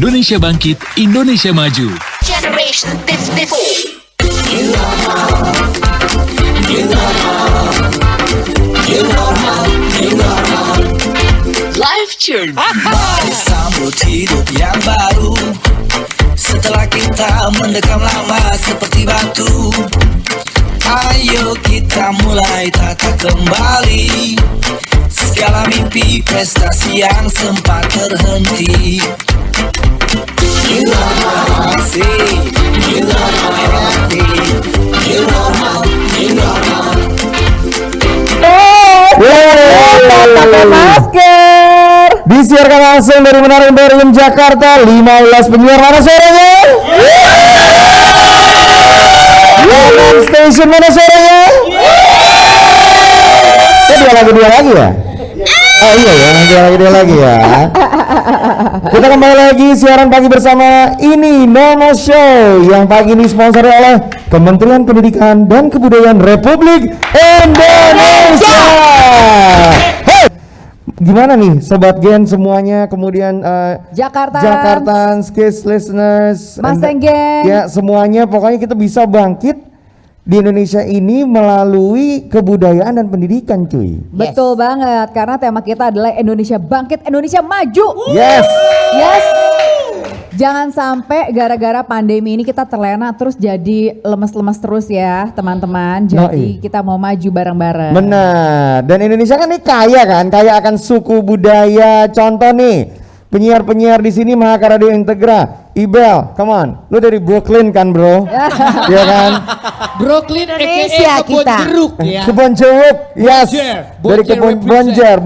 Indonesia Bangkit, Indonesia Maju. Generation this. Life Journey. Sambut hidup yang baru setelah kita mendekam lama seperti batu. Ayo kita mulai tata kembali segala mimpi prestasi yang sempat terhenti. New normal, see, new normal, new normal, new normal. Pakai masker. Disiarkan langsung dari Menara Imperium Jakarta, 15 penyiar mana suaranya? Women Station mana suaranya? Dua lagi ya? Oh iya ya, dua lagi ya. Kita kembali lagi siaran pagi bersama ini Nono Show yang pagi ini sponsori oleh Kementerian Pendidikan dan Kebudayaan Republik Indonesia. Hey! Gimana nih Sobat Gen semuanya, kemudian Jakarta, Skis Listeners, Mas Geng. ya semuanya, pokoknya kita bisa bangkit di Indonesia ini melalui kebudayaan dan pendidikan, cuy. Betul banget, karena tema kita adalah Indonesia Bangkit, Indonesia Maju. Yes. Jangan sampai gara-gara pandemi ini kita terlena terus jadi lemes-lemes terus ya teman-teman. Jadi kita mau maju bareng-bareng. Benar. Dan Indonesia kan ini kaya akan suku budaya. Contoh nih, penyiar-penyiar di sini Mahaka Radio Integra. Ibel, come on, lu dari Brooklyn kan bro? Iya kan? Brooklyn Indonesia aka Kebon kita. Jeruk ya. Kebon Jeruk, yes. Dari kebun Bonjer.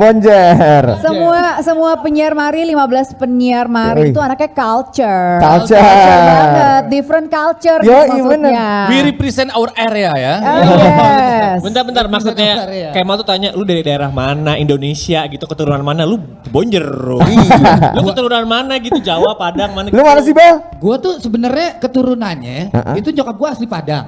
Semua penyiar mari, 15 penyiar mari itu anaknya culture. Culture banget, different culture maksudnya. We represent our area ya. Yes. Bentar, maksudnya Kemal tuh tanya, lu dari daerah mana Indonesia gitu, keturunan mana, lu Bonjer. Lu keturunan mana gitu, Jawa, Padang, mana gitu. Lu mana sih Bel? Gua tuh sebenarnya keturunannya itu nyokap gua asli Padang.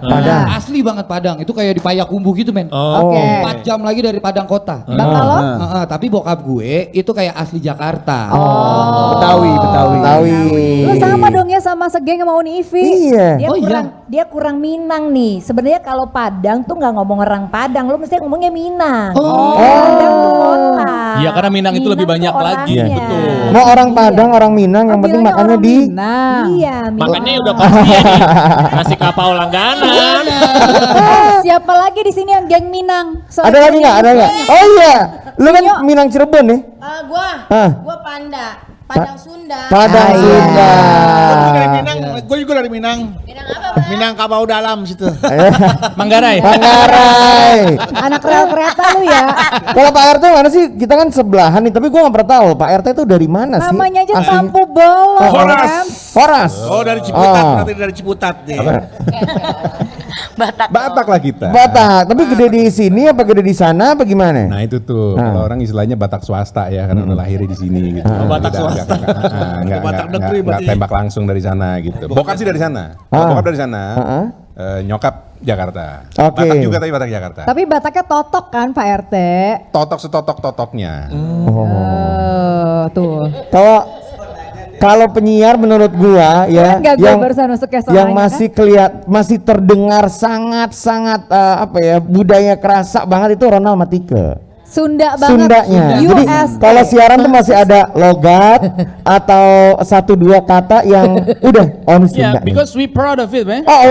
Asli banget Padang. Itu kayak di Payakumbuh gitu men. Oke. 4 jam lagi dari Padang kota. Bapak lo? Tapi bokap gue itu kayak asli Jakarta. Betawi. Lu sama dong ya sama segeng sama Uni Ivi. Iya. Dia kurang Minang nih. Sebenarnya kalau Padang tuh nggak ngomong orang Padang, lu mesti ngomongnya Minang. Padang tuh kota. Iya karena Minang itu lebih banyak tuh lagi. orangnya. Betul. Mau orang Padang, orang Minang, yang penting Bilangnya makannya orang di Minang. Iya, Minang. Makanya udah pasti ya nih, nasi kapau langganan. Siapa lagi di sini yang geng Minang? Ada lagi nggak? Oh iya, lu kan Minang Cirebon nih. Gua Padang Sunda. Padang Sunda. Gue juga dari Minang. Minang apa, Bang? Minang Kabau Dalam situ. Manggarai. Anak rel kereta lu ya. Kalau Pak RT mana sih? Kita kan sebelahan nih, tapi gua nggak pernah tahu Pak RT itu dari mana sih? Namanya aja aslinya? Tampu Bolong. Horas. Oh dari Ciputat, berarti dari Ciputat nih. Batak lah kita. Batak, tapi gede di sini apa gede di sana apa gimana? Nah itu tuh, kalau orang istilahnya Batak swasta ya, karena udah lahir di sini gitu. Batak swasta. Nggak tembak langsung dari sana gitu. Bokap sih dari sana. Bokap dari sana. Nyokap Jakarta. Oke. Batak juga tapi Batak Jakarta. Tapi Bataknya totok kan Pak RT? Totok setotok-totoknya. Tuh. Kalau penyiar menurut gua ya yang masih masih terdengar sangat budaya kerasa banget itu Ronald Matike. Sunda banget. Sundanya. Jadi kalau siaran tuh masih ada logat atau 1-2 kata yang udah Sunda. Yeah, because we proud of it, man. Oh,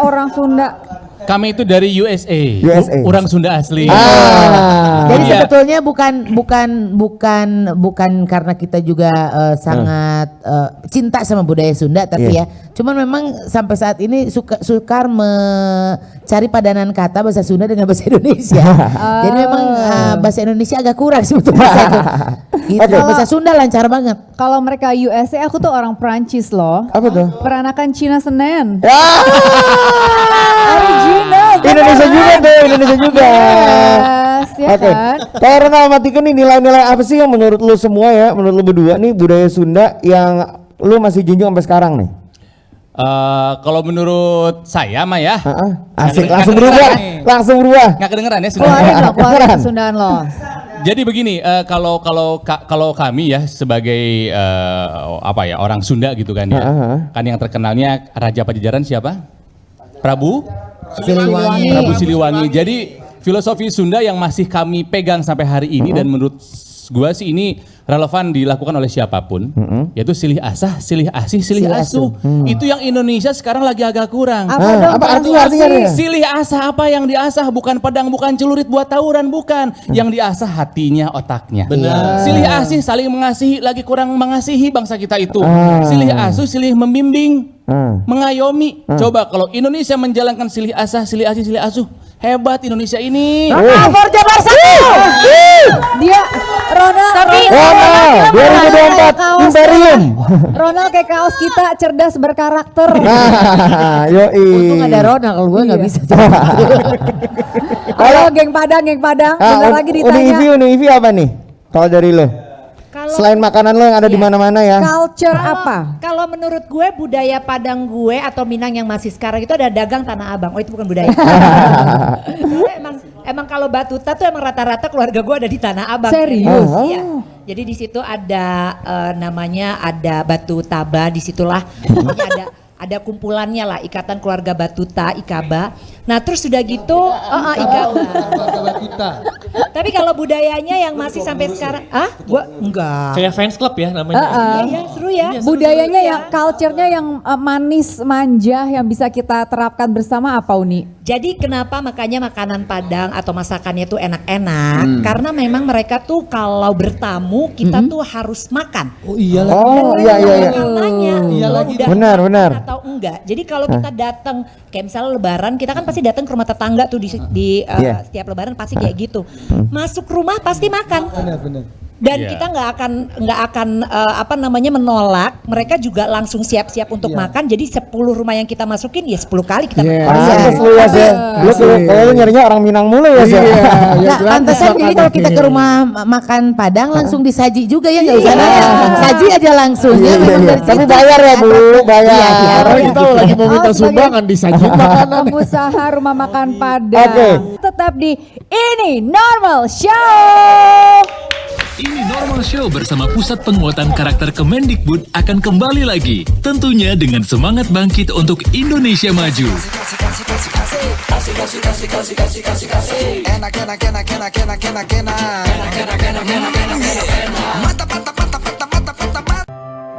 Orang Sunda. Kami itu dari USA. Orang Sunda asli. Jadi sebetulnya bukan karena kita juga sangat cinta sama budaya Sunda, tapi ya cuman memang sampai saat ini sukar mencari padanan kata bahasa Sunda dengan bahasa Indonesia. Jadi memang bahasa Indonesia agak kurang sebetulnya. Gitu. Bahasa Sunda lancar banget. Kalau mereka USA, aku tuh orang Prancis loh. Apa tuh? Peranakan Cina Senen. Indonesia juga. Yes, ya Oke. kan? Kalau Ronald Matike nih nilai-nilai apa sih yang menurut lu semua ya, menurut lu berdua nih budaya Sunda yang lu masih junjung sampai sekarang nih? Kalau menurut saya mah ya. Asik, langsung berubah. Nggak kedengeran ya Sunda. Keluarin Sundaan lo. Jadi begini, kalau kami ya sebagai orang Sunda gitu kan ya, kan yang terkenalnya Raja Pajajaran siapa? Prabu Siliwangi. Jadi filosofi Sunda yang masih kami pegang sampai hari ini dan menurut gua sih ini relevan dilakukan oleh siapapun, yaitu silih asah, silih asih, silih asuh. Itu yang Indonesia sekarang lagi agak kurang. Apa artinya? Silih asah, apa yang diasah? Bukan pedang, bukan celurit buat tawuran, bukan. Yang diasah hatinya, otaknya. Benar. Silih asih, saling mengasihi, lagi kurang mengasihi bangsa kita itu. Silih asuh, silih membimbing, mengayomi. Coba kalau Indonesia menjalankan silih asah, silih asih, silih asuh, hebat Indonesia ini. Jabar 1. Dia Ronald 2024 Imperium. Ronald kayak kaos kita, cerdas berkarakter. Yoi. Untung ada Ronald, kalau gue nggak bisa. Halo geng Padang, bentar lagi ditanya. Uni apa nih? Kalau dari lo? Selain makanan lo yang ada di mana-mana ya. Culture apa? Kalau menurut gue budaya Padang gue atau Minang yang masih sekarang itu ada dagang Tanah Abang. Oh itu bukan budaya. emang kalau Batuta tuh emang rata-rata keluarga gue ada di Tanah Abang. Serius? Iya. Jadi di situ ada namanya ada Batu Taba, disitulah pokoknya ada kumpulannya lah, Ikatan Keluarga Batuta, Ikaba. Nah terus sudah gitu, Ikaba. Tapi kalau budayanya yang masih sampai sekarang, gua enggak. Kayak fans club ya namanya. Iya seru ya. Budayanya yang culture-nya yang manis, manja yang bisa kita terapkan bersama apa Uni? Jadi kenapa makanya makanan Padang atau masakannya tuh enak-enak? Karena memang mereka tuh kalau bertamu kita tuh harus makan. Oh iya. Karenanya Benar. atau enggak. Jadi kalau kita datang kayak misalnya Lebaran, kita kan pasti datang ke rumah tetangga tuh di setiap Lebaran pasti kayak gitu. Masuk rumah pasti makan. Benar. Dan kita nggak akan menolak. Mereka juga langsung siap-siap untuk makan. Jadi 10 rumah yang kita masukin ya 10 kali kita makan. Lu kalau nyarinya orang Minang mulu ya sih. Pantesan jadi kalau kita ke rumah makan Padang langsung disaji juga ya, nggak usah nanya. Saji aja langsung ya. Tapi bayar ya Bu, bayar. Karena kita lagi mau minta sumbangan disajiin makanan. Pengusaha rumah makan Padang. Tetap di Ini Normal Show. Ini Normal Show bersama Pusat Penguatan Karakter Kemendikbud akan kembali lagi. Tentunya dengan semangat bangkit untuk Indonesia maju.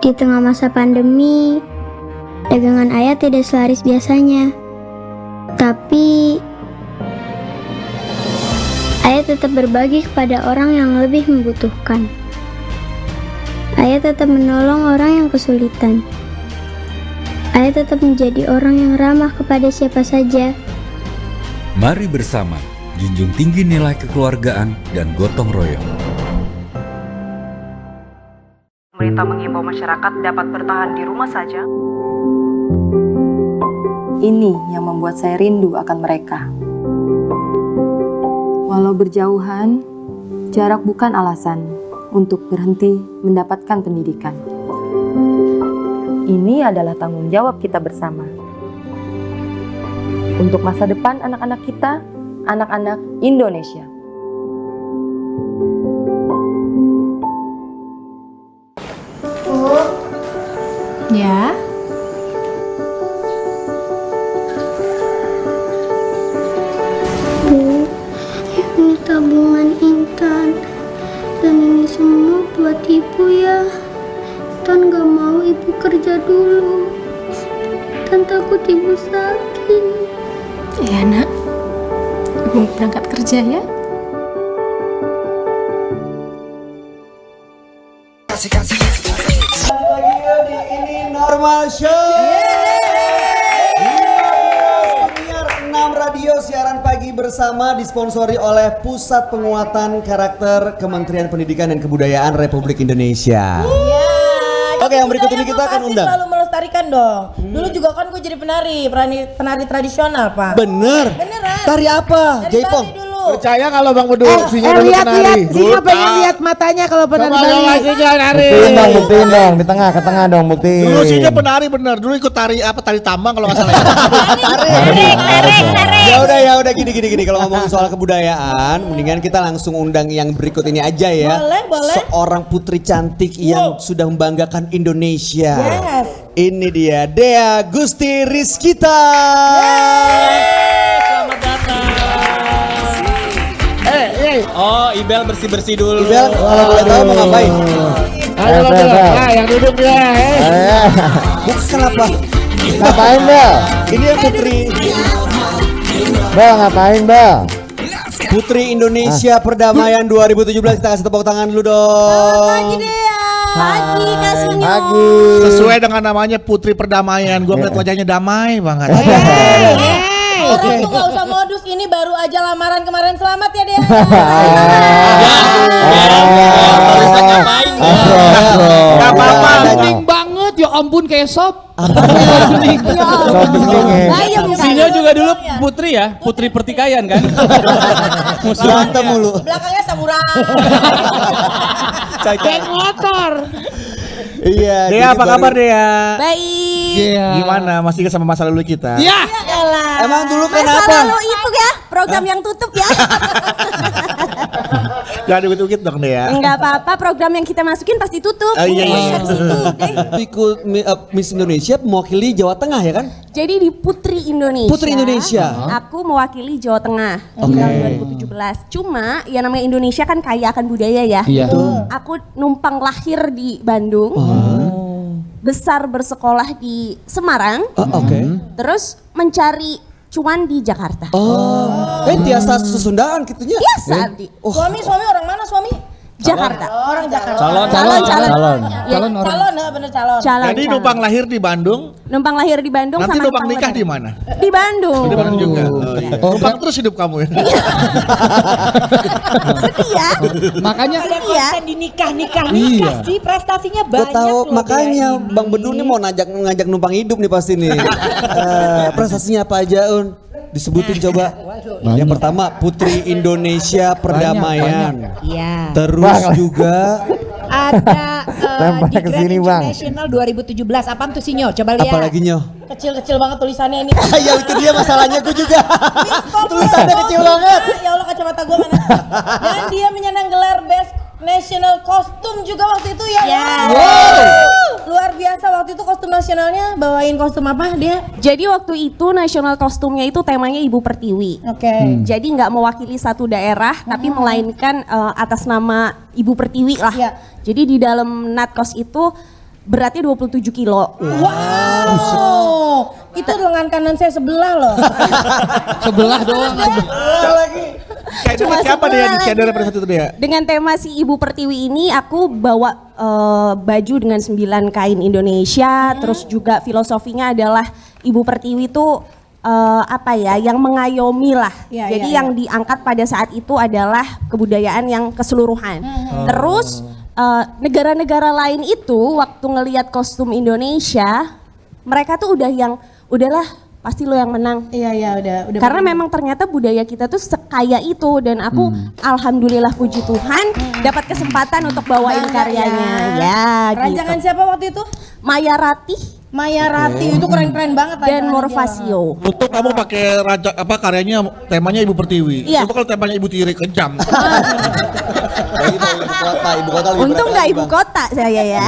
Di tengah masa pandemi, dagangan ayah tidak selaris biasanya. Tapi ayah tetap berbagi kepada orang yang lebih membutuhkan. Ayah tetap menolong orang yang kesulitan. Ayah tetap menjadi orang yang ramah kepada siapa saja. Mari bersama junjung tinggi nilai kekeluargaan dan gotong royong. Pemerintah mengimbau masyarakat dapat bertahan di rumah saja. Ini yang membuat saya rindu akan mereka. Walau berjauhan, jarak bukan alasan untuk berhenti mendapatkan pendidikan. Ini adalah tanggung jawab kita bersama. Untuk masa depan anak-anak kita, anak-anak Indonesia. Bu. Ya. Bu, ini tabungan Intan. Dan ini semua buat ibu ya. Intan gak mau ibu kerja dulu. Intan takut ibu sakit. Iya nak, ibu berangkat kerja ya. Ini Normal Show. Penyiar 6 radio siaran pagi bersama disponsori oleh Pusat Penguatan Karakter Kementerian Pendidikan dan Kebudayaan Republik Indonesia. Oke, yang berikut ini kita akan undang. Selalu melestarikan dong. Dulu juga kan gue jadi penari tradisional, Pak. Bener. Beneran. Tari apa? Dari Jaipong. Bali dulu. Percaya kalau Bang Bedu Sinyo dulu penari. Sinyo pengen lihat matanya kalau penari. Buktiin dong, di tengah, ke tengah dong, buktiin. Dulu Sinyo penari bener, dulu ikut tari tambang kalau nggak salah. Ya udah gini. Kalau ngomongin soal kebudayaan, mendingan kita langsung undang yang berikut ini aja ya. Boleh. Seorang putri cantik yang sudah membanggakan Indonesia. Yes. Ini dia Dea Gusti Rizkita. Selamat datang. Oh, Ibel bersih-bersih dulu. Ibel kalau boleh tahu mau ngapain? Ayo yang duduk dia. Bukan apa? Ngapain Bel? Ini yang putri. Bel ngapain Bel? Putri Indonesia Perdamaian 2017, kita kasih tepuk tangan dulu dong. Pagi Dea. Pagi Kak Sinyo. Pagi. Sesuai dengan namanya Putri Perdamaian, gua ngeliat wajahnya damai banget. Orang tuh gak usah modus, ini baru aja lamaran kemarin. Selamat ya Dea. Gak apa-apa, bening banget ya ampun kayak sop. Sinyo juga dulu putri ya, putri pertikaian kan. Berantem mulu. Belakangnya samurai. Kayak motor. Iya. Dea apa kabar Dea? Baik. Gimana? Masih ingat sama masa lalu kita? Ya. Emang dulu Masa kenapa? lalu itu ya, program yang tutup ya. Jangan dikit-dikit dong Dea. Enggak apa-apa, program yang kita masukin pasti tutup. Iya. Ikut Miss Indonesia mewakili Jawa Tengah ya kan? Jadi di Putri Indonesia. Putri Indonesia. Aku mewakili Jawa Tengah di tahun 2017. Cuma ya namanya Indonesia kan kaya akan budaya ya. Iya. Aku numpang lahir di Bandung. Besar bersekolah di Semarang. Terus mencari cuan di Jakarta. Tiasa Sesundaan gitunya. Biasa. Suami orang mana suami? Jakarta. Orang Jakarta. Calon. Jadi numpang lahir di Bandung. Numpang lahir di Bandung. Nanti sama numpang nikah di mana? Di Bandung. Di Bandung juga. Numpang terus hidup kamu ya. Sedih ya. Makanya ada konsen di nikah sih, prestasinya Gue banyak tahu loh. makanya Bang Bedu nih mau ngajak numpang hidup nih pasti nih. Prestasinya apa aja Un? Disebutin coba. Yang pertama Putri Indonesia Perdamaian. Iya. Terus juga ada di ke sini, Grand Bang. International 2017. Apaan tuh Sinyo? Coba lihat. apa lagi Nyo? Kecil-kecil banget tulisannya ini. Ya itu dia masalahnya gue juga. Tulisannya kecil banget. Ya Allah, kacamata gue mana? Dan dia menyandang gelar Best National Costume juga waktu itu ya. Wow. Luar biasa waktu itu kostum nasionalnya, bawain kostum apa dia? Jadi waktu itu nasional kostumnya itu temanya Ibu Pertiwi. Oke. Jadi nggak mewakili satu daerah, tapi melainkan atas nama Ibu Pertiwi lah. Jadi di dalam natkos itu beratnya 27 kilo. Wow. Itu lengan kanan saya sebelah loh. Sebelah doang. Kayak siapa dia di channel pada saat itu dia? Dengan tema si Ibu Pertiwi ini aku bawa baju dengan 9 kain Indonesia, terus juga filosofinya adalah Ibu Pertiwi itu apa ya, yang mengayomi lah. Jadi yang diangkat pada saat itu adalah kebudayaan yang keseluruhan. Terus negara-negara lain itu waktu ngelihat kostum Indonesia, mereka tuh udah yang udahlah pasti lo yang menang. Iya udah. Karena memang ternyata budaya kita tuh sekaya itu, dan aku alhamdulillah puji Tuhan dapat kesempatan untuk bawain karyanya. Ya, Rancangan gitu. siapa waktu itu? Maya Ratih. Maya Ratih itu keren-keren banget. Dan Morfasio. Untuk kamu pakai raja apa karyanya temanya Ibu Pertiwi. Iya. Coba kalau temanya Ibu Tiri kejam. Ibu kota lebih Untung nggak ibu kota saya ya.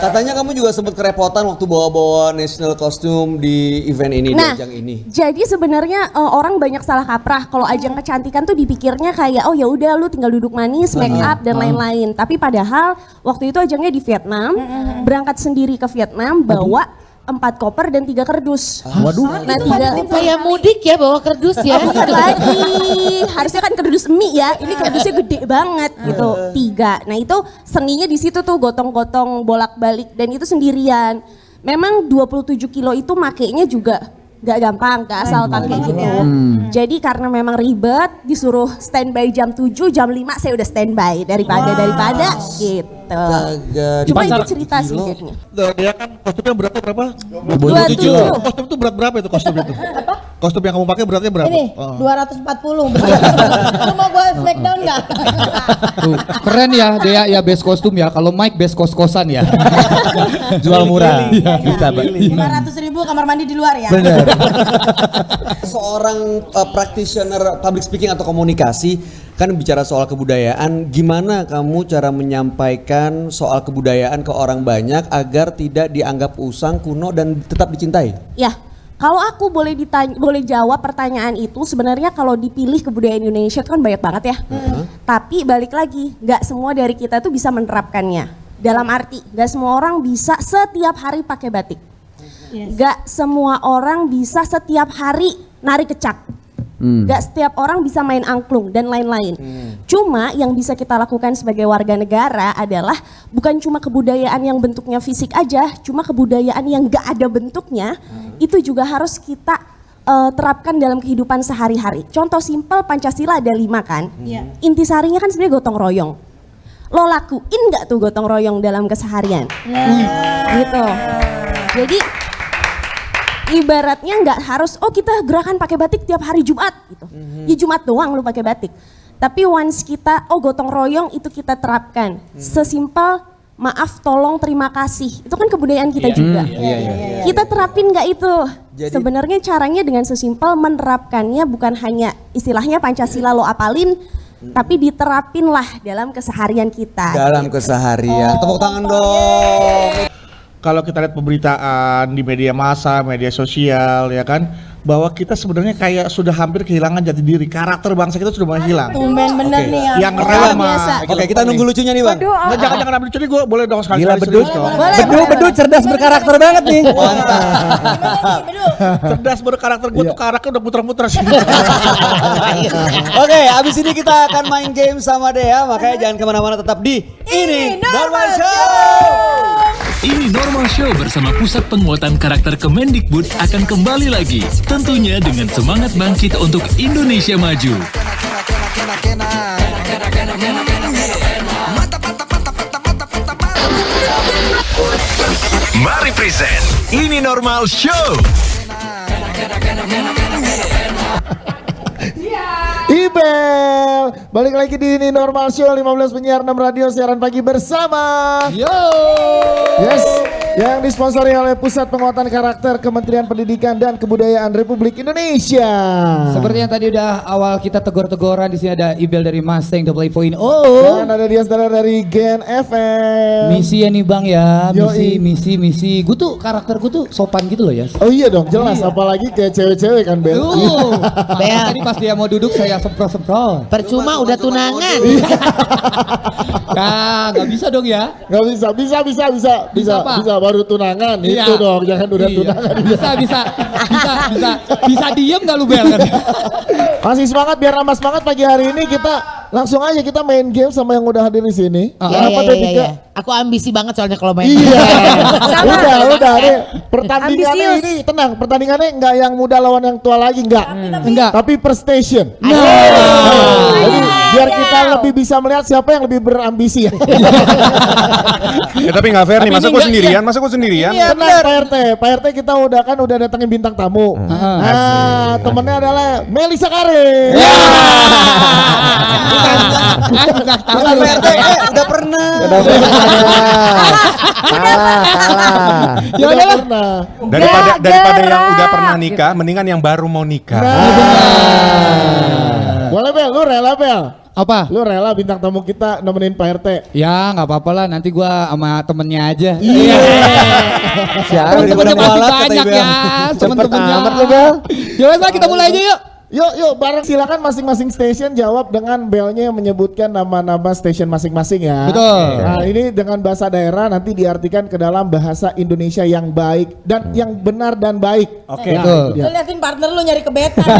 Katanya kamu juga sempat kerepotan waktu bawa-bawa national costume di event ini, di ajang ini. Jadi sebenarnya orang banyak salah kaprah kalau ajang kecantikan tuh dipikirnya kayak oh ya udah lu tinggal duduk manis, make up dan lain-lain. Tapi padahal waktu itu ajangnya di Vietnam, berangkat sendiri ke Vietnam bawa 4 koper dan 3 kerdus. Waduh. Nah, kayak mudik ya bawa kerdus ya. Bukan lagi. Harusnya kan kerdus mie ya. Ini kerdusnya gede banget gitu. 3. Nah, itu seninya di situ tuh gotong-gotong bolak-balik dan itu sendirian. Memang 27 kilo itu makainya juga gak gampang, gak asal pakai gitu. Jadi karena memang ribet, disuruh standby jam 7, jam 5 saya udah standby daripada gitu. Cuma itu cerita sih jadinya. Dia kan kostumnya beratnya berapa? 27. Kostum itu berat berapa itu kostum itu? Kostum yang kamu pakai beratnya berapa? Ini 240. Lu mau gua smackdown nggak? Tuh, keren ya Dea ya best kostum ya. Kalau Mike best kos-kosan ya. Jual murah. Bisa, Pak. 500.000 kamar mandi di luar ya. Benar. Seorang practitioner public speaking atau komunikasi kan bicara soal kebudayaan, gimana kamu cara menyampaikan soal kebudayaan ke orang banyak agar tidak dianggap usang, kuno dan tetap dicintai? Ya, kalau aku boleh jawab pertanyaan itu, sebenarnya kalau dipilih kebudayaan Indonesia itu kan banyak banget ya. Tapi balik lagi, nggak semua dari kita tuh bisa menerapkannya. Dalam arti, nggak semua orang bisa setiap hari pakai batik. Nggak semua orang bisa setiap hari nari kecak. Gak setiap orang bisa main angklung dan lain-lain. Cuma yang bisa kita lakukan sebagai warga negara adalah bukan cuma kebudayaan yang bentuknya fisik aja, cuma kebudayaan yang gak ada bentuknya, itu juga harus kita terapkan dalam kehidupan sehari-hari. Contoh simpel, Pancasila ada 5 kan, intisarinya kan sebenarnya gotong royong. Lo lakuin gak tuh gotong royong dalam keseharian? Gitu. Jadi ibaratnya nggak harus kita gerakan pakai batik tiap hari Jumat gitu. Ya Jumat doang lu pakai batik. Tapi once kita gotong royong itu kita terapkan. Sesimpel maaf, tolong, terima kasih. Itu kan kebudayaan kita juga. Kita terapin nggak itu? Sebenarnya caranya dengan sesimpel menerapkannya, bukan hanya istilahnya Pancasila lo apalin, tapi diterapin lah dalam keseharian kita. Dalam keseharian. Tepuk tangan dong. Kalau kita lihat pemberitaan di media massa, media sosial ya kan, bahwa kita sebenarnya kayak sudah hampir kehilangan jati diri, karakter bangsa kita sudah mulai hilang. Tumben bener nih ya. Yang ramah. Oke, kita nunggu lucunya nih Bang. Jangan ambil lucu nih, gue boleh dong sekali. Gila, Bedu cerdas berkarakter banget nih. Cerdas berkarakter, gue tuh karakter udah puter-puter sih. Oke, abis ini kita akan main game sama Dea, makanya jangan kemana-mana, tetap di Ini Normal Show. Ini Normal Show bersama Pusat Penguatan Karakter Kemendikbud akan kembali lagi. Tentunya dengan semangat bangkit untuk Indonesia maju. Mari present Ini Normal Show. Ibel, balik lagi di Ini Normal Show 15 penyiar 6 radio siaran pagi bersama. Yes, yang disponsori oleh Pusat Penguatan Karakter Kementerian Pendidikan dan Kebudayaan Republik Indonesia. Seperti yang tadi udah awal kita tegur-teguran, di sini ada Ibel dari Mustang 2.0. Dan ada Dias dari Gen FM. Misi ya nih Bang ya, misi. Gue tuh karakter gue tuh sopan gitu loh ya. Oh iya dong, jelas. Apalagi kayak cewek-cewek kan Bel. Tadi pas dia mau duduk saya semprot. Percuma udah tunangan. Nah, nggak bisa dong ya? Nggak bisa baru tunangan. Iya. Itu dong, jangan udah tunangan. Bisa diem nggak lu Bel? Masih semangat, biar nambah semangat pagi hari ini kita langsung aja kita main game sama yang udah hadir di sini. Iya. Aku ambisi banget soalnya kalau main. Iya. udah nih. Pertandingannya ini tenang, pertandingannya enggak yang muda lawan yang tua lagi, enggak. Tapi per station. Jadi biar kita lebih bisa melihat siapa yang lebih berambisi ya. Tapi nggak fair nih, masa gue sendirian? Tenang Pak RT kita udah datangin bintang tamu. Nah, temennya adalah Melisa Karin. Bukan Pak RT, udah pernah. Daripada yang udah pernah nikah, mendingan yang baru mau nikah. Boleh Bel, lu rela Bel? Apa? Lu rela bintang tamu kita nemenin Pak RT? Ya nggak apa-apa lah, nanti gua sama temennya aja. Iya. Temen-temennya masih banyak ya, temen-temennya. Coba kita mulai aja yuk. Yuk bareng, silakan masing-masing station jawab dengan belnya yang menyebutkan nama-nama station masing-masing ya. Betul. Nah ini dengan bahasa daerah nanti diartikan ke dalam bahasa Indonesia yang baik dan yang benar dan baik. Oke. Betul. Lu liatin partner lu nyari kebetan.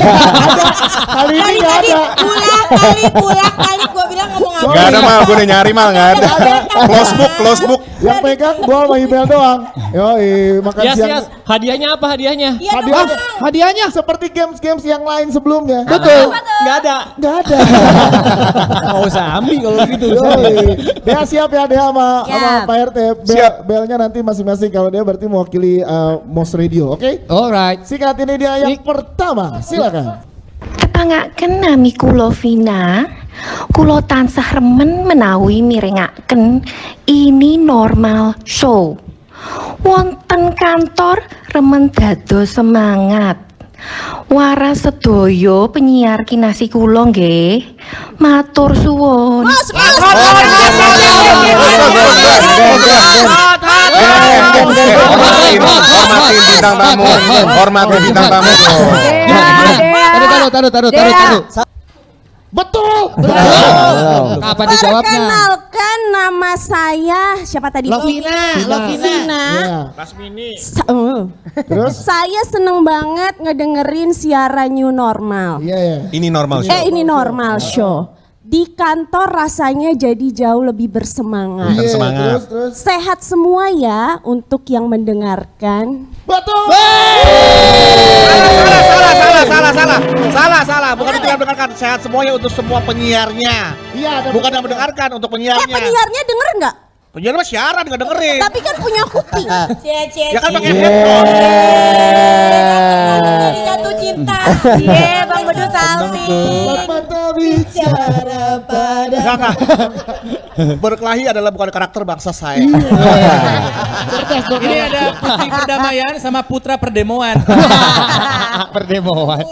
Kali ini nggak ada. Pulang kali gua bilang ngomong apa? Gak ada Mal, gue udah nyari Mal, gak ada. Close book. Yang pegang gua sama Ibel doang. Yoi, makan siang. Hadiahnya apa hadiahnya? Hadiahnya seperti games yang lain sebelumnya. Betul. Nggak ada. Nggak ada. Nggak usah ambil kalau gitu. Dia siap ya, dia sama Pak RT. Belnya nanti masing-masing, kalau dia berarti mewakili Mos Radio, oke? Alright. Sikat ini dia yang pertama, silakan. Kepangaken nami kulo Vina, kulo tansah remen menawi mirengaken Ini Normal Show. Wonten kantor remen dados semangat. Waras sedoyo penyiar kinasi kulo nggih. Matur suwun. Hormati bintang tamu. Hormati bintang tamu. Taruh. Betul. Apa dijawabnya? Perkenalkan nama saya siapa tadi? Lovina. Lasmini. Terus? Saya seneng banget ngedengerin siaran New Normal. Ini normal show. Ini Normal Show. Di kantor rasanya jadi jauh lebih bersemangat. Semangat. Sehat semua ya untuk yang mendengarkan. Betul. Salah. Bukan untuk yang mendengarkan. Sehat semuanya untuk semua penyiarnya. Iya. Bukan yang mendengarkan, untuk penyiarnya. Penyiarnya denger nggak? Penyiar mah siaran nggak dengerin. Tapi kan punya kuping. Ya kan pakai headphone. Jadi jatuh cinta. Bang Bedu salting. Mata bicara pada. Enggak. Berkelahi adalah bukan karakter bangsa saya. Ini ada Putri Perdamaian sama Putra Perdemoan. Perdemoan.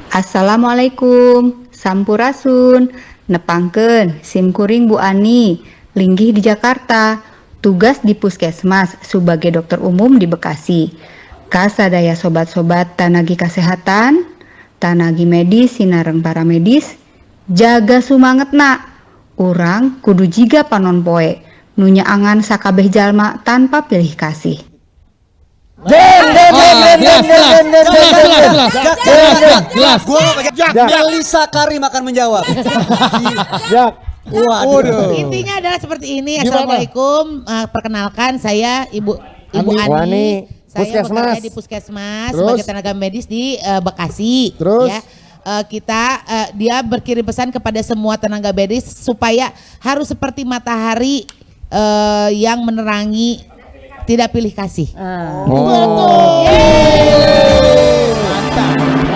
Assalamualaikum, Sampurasun, nepangkeun, simkuring Bu Ani, linggih di Jakarta, tugas di Puskesmas sebagai dokter umum di Bekasi. Kasadaya sobat-sobat tanagi kesehatan, tanagi medis sinareng para medis, jaga sumanget nak, urang kudu jiga panon poe, nunya angan sakabeh jalma tanpa pilih kasih. Jelas. Melisa Karim akan menjawab. Waduh. Intinya adalah seperti ini. Assalamualaikum. Perkenalkan saya Ibu Ani. Saya bekerja di Puskesmas sebagai tenaga medis di Bekasi. Terus? Ya. Dia berkirim pesan kepada semua tenaga medis supaya harus seperti matahari yang menerangi, tidak pilih kasih.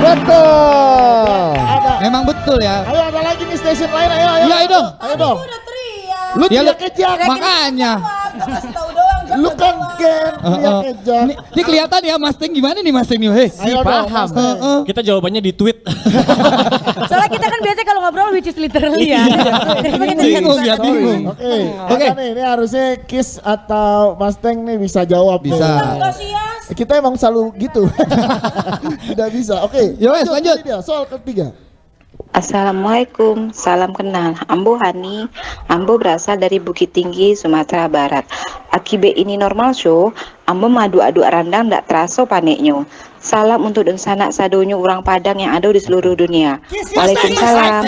Betul. Memang betul ya. Ayo ada lagi nih stasiun lain, ayo. Iya dong. Ayo dong. Lu tidak kejak. Makanya. Lu kan Ken, dia kejak. Ini kelihatan ya Mas Teng, gimana nih Mas Teng nih? Ayo paham. Kita jawabannya di tweet. Soalnya kita kan biasa kalau ngobrol which is literally ya. Bingung. Oke. Ini harusnya Kis atau Mas Teng nih bisa jawab. Bisa. Kita emang selalu gitu. Tidak bisa. Oke. Lanjut. Soal ketiga. Assalamualaikum, salam kenal. Ambo Hani, Ambo berasal dari Bukit Tinggi, Sumatera Barat. Akibe Ini Normal Show, Ambo madu-adu randang ndak teraso paneknya. Salam untuk dan sanak sadonyo orang Padang yang ada di seluruh dunia. Waalaikumsalam.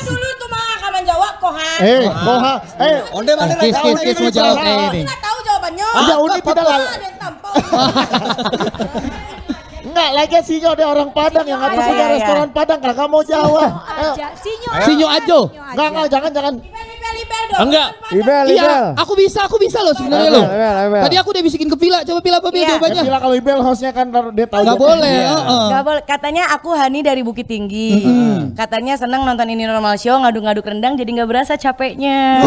Dulu tuh mah akan menjawab Kohan. Onde mana Kis mau jawab ini. Nggak tahu jawabannya. Ya Uni tidak lalu. Enggak, lagi Sinyo ada orang Padang yang ngatur punya restoran Padang. Kalau kamu mau jawab. Sinyo Ajo. Enggak, jangan. Enggak. Iya, aku bisa loh sebenarnya loh. Tadi aku udah bisikin ke Pila, coba Pila apa Pila jawabannya? Pila kalau Ibel hostnya kan dia tahu. Gak boleh. Gak boleh. Katanya aku Hani dari Bukit Tinggi. Katanya senang nonton Ini Normal Show, ngaduk-ngaduk rendang jadi nggak berasa capeknya.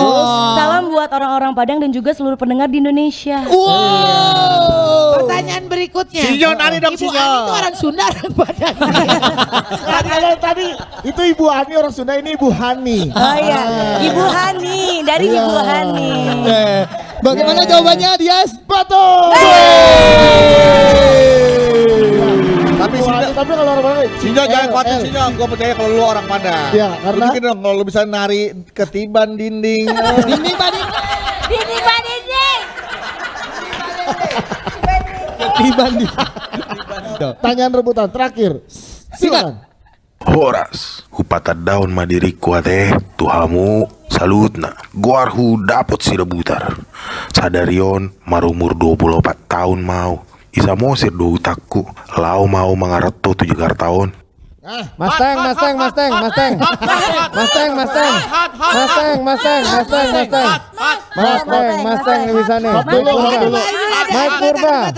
Salam buat orang-orang Padang dan juga seluruh pendengar di Indonesia. Pertanyaan berikutnya. Sinyo Ani dong, Ibu Sinyo. Ani itu orang Sunda, orang Padang. Kalau tadi itu Ibu Ani orang Sunda, ini Ibu Hani. Oh iya, Ibu Hani dari Ibu Hani. Bagaimana jawabannya, Dias? Betul. Tapi kalau orang Padang, Sinyo jangan khawatir Sinyo, gue percaya kalau lu orang Padang. Iya, karena mungkin dong kalau lu bisa nari ketiban dinding. Dinding. Tanyaan rebutan terakhir. Silakan. Horas, hupata daun madiri kuate, tuhamu Salutna, guarhu dapot si debutar. Sadarion marumur 24 tahun mau. Isa mosir do utakku. Lau mau mangareto 7 tahun. Mustang. Mustang nih bisa nih. Mike Purba.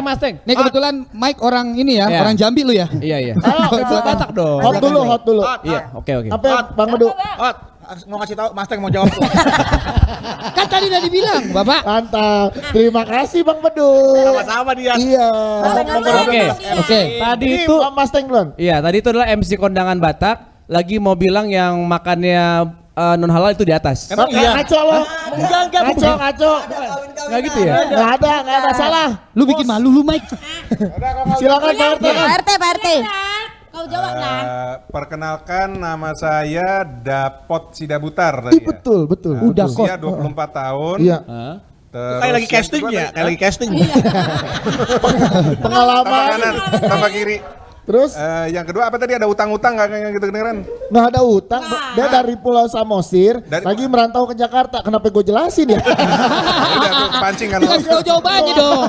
Mustang. Nih kebetulan Mike orang ini ya, orang Jambi lu ya? Iya. Batak dong. Hot dulu. Iya, oke. Apa Bang Medu? Mau kasih tahu Mustang mau jawab. Kan tadi udah dibilang, Bapak. Mantap. Terima kasih Bang Medu. Sama-sama dia. Iya. Oke. Tadi itu Mustang duluan. Iya, tadi itu adalah MC kondangan Batak lagi mau bilang yang makannya non halal itu di atas. Emang iya? Ngaco lo. Ngaco. Enggak gitu ya? Enggak ada salah. Lu bikin malu lu, Mike. Silakan Pak RT. Pak RT. Kau jawab lah. Perkenalkan, nama saya Dapot Sidabutar tadi ya. Betul. Udah usia 24 tahun. Iya. Kayak lagi casting ya, Pengalaman. Tambah kanan, tambah kiri. Terus yang kedua apa tadi, ada utang-utang nggak gitu kedengeran? nggak ada utang, dia dari Pulau Samosir lagi merantau ke Jakarta. Kenapa gue jelasin ya? Udah tuh pancing kan lo. Jawab aja dong.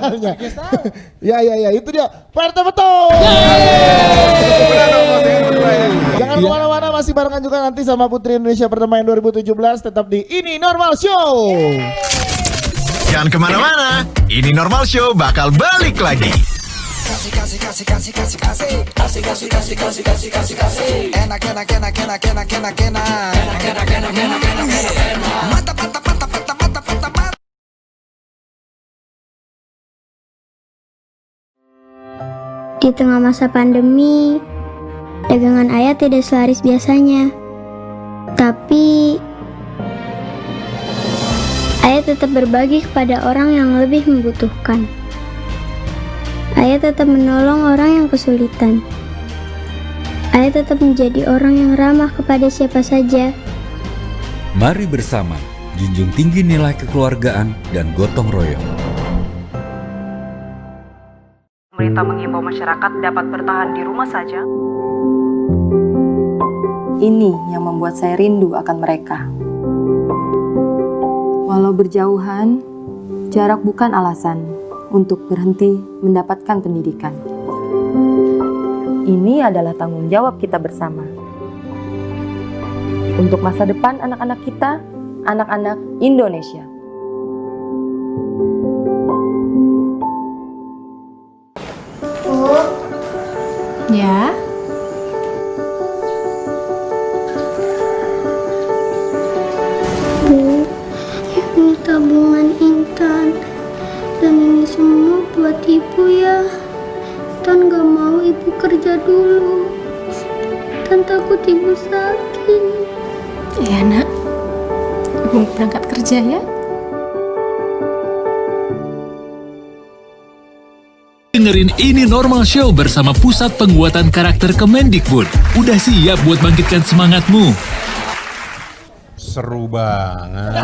Ya itu dia. Pak RT betul. Jangan kemana-mana, masih barengan juga nanti sama Putri Indonesia Pertama yang 2017. Tetap di Ini Normal Show. Jangan kemana-mana, Ini Normal Show bakal balik lagi. Di tengah masa pandemi, dagangan ayah tidak selaris biasanya. Tapi ayah tetap berbagi kepada orang yang lebih membutuhkan. Ayah tetap menolong orang yang kesulitan. Ayah tetap menjadi orang yang ramah kepada siapa saja. Mari bersama junjung tinggi nilai kekeluargaan dan gotong royong. Pemerintah mengimbau masyarakat dapat bertahan di rumah saja. Ini yang membuat saya rindu akan mereka. Walau berjauhan, jarak bukan alasan untuk berhenti mendapatkan pendidikan. Ini adalah tanggung jawab kita bersama. Untuk masa depan anak-anak kita, anak-anak Indonesia. Ya. Bu, ini tabungan Intan. Dan ini semua buat ibu ya. Tan gak mau ibu kerja dulu. Tan takut ibu sakit. Iya nak. Ibu berangkat kerja ya. Dengerin Ini Normal Show bersama Pusat Penguatan Karakter Kemendikbud. Udah siap buat bangkitkan semangatmu? Seru banget.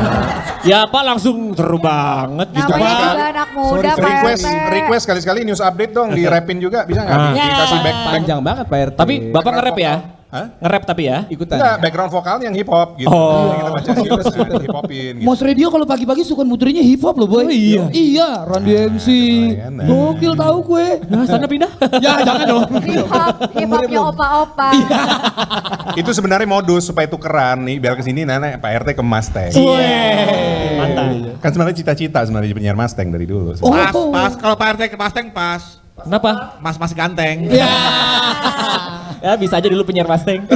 Ya Pak, langsung seru banget gitu Namanya Pak. juga anak muda Pak Request sekali-sekali news update dong, di rapin juga bisa nggak? Dikasih back Panjang banget Pak RT. Tapi Bapak nge-rap ya? Nge-rap tapi ya? Ikutan. Enggak, background vokalnya yang hip hop gitu. Oh. Kita baca news, hip hopin gitu. Mos Radio kalau pagi-pagi suka muterinya hip hop loh boy. Iya, Run DMC. Gokil tahu gue. Nah, sana pindah. Ya jangan dong. Hip hopnya opa-opa. Itu sebenarnya modus supaya tukeran nih, biar kesini Nana Pak RT ke Mustang. Mantap. Kan sebenarnya cita-cita sebenarnya penyiar Mustang dari dulu. Pas. Kalau Pak RT ke Mustang pas. Kenapa? Mas ganteng. Ya bisa aja dulu penyiar Mustang.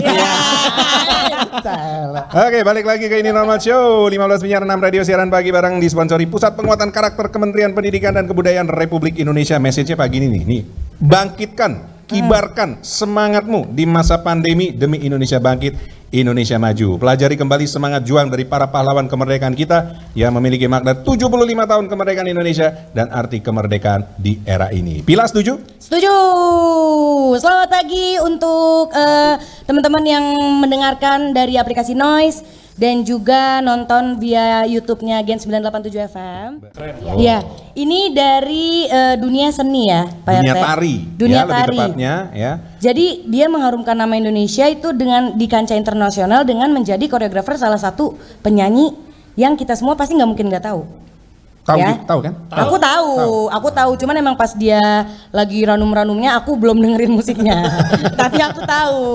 Oke, balik lagi ke Ini Normal Show. 15 penyiar 6 radio siaran pagi bareng disponsori Pusat Penguatan Karakter Kementerian Pendidikan dan Kebudayaan Republik Indonesia. Message-nya pagi ini nih. Bangkitkan, kibarkan semangatmu di masa pandemi demi Indonesia bangkit, Indonesia maju. Pelajari kembali semangat juang dari para pahlawan kemerdekaan kita yang memiliki makna 75 tahun kemerdekaan Indonesia dan arti kemerdekaan di era ini. Pila setuju? Setuju. Selamat pagi untuk teman-teman yang mendengarkan dari aplikasi Noise. dan juga nonton via YouTube-nya Gen 987 FM. Iya, ini dari dunia seni ya, Pak Dunia RT. tari, Dunia ya, lebih tari. tepatnya ya. Jadi dia mengharumkan nama Indonesia itu dengan di kancah internasional dengan menjadi koreografer salah satu penyanyi yang kita semua pasti nggak mungkin nggak tahu. Tahu, Ya. tahu kan? Aku tahu. Cuman emang pas dia lagi ranum-ranumnya aku belum dengerin musiknya. Tapi aku tahu.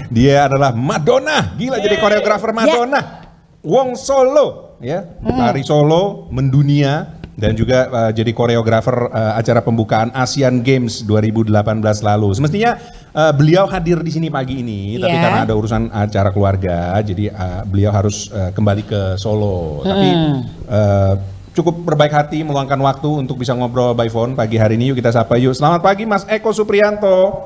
Dia adalah Madonna, gila jadi koreografer Madonna. Wong Solo, ya, tari Solo mendunia dan juga jadi koreografer acara pembukaan Asian Games 2018 lalu. Semestinya beliau hadir di sini pagi ini, tapi karena ada urusan acara keluarga, jadi beliau harus kembali ke Solo. Tapi cukup berbaik hati meluangkan waktu untuk bisa ngobrol by phone pagi hari ini. Yuk kita sapa yuk. Selamat pagi Mas Eko Supriyanto.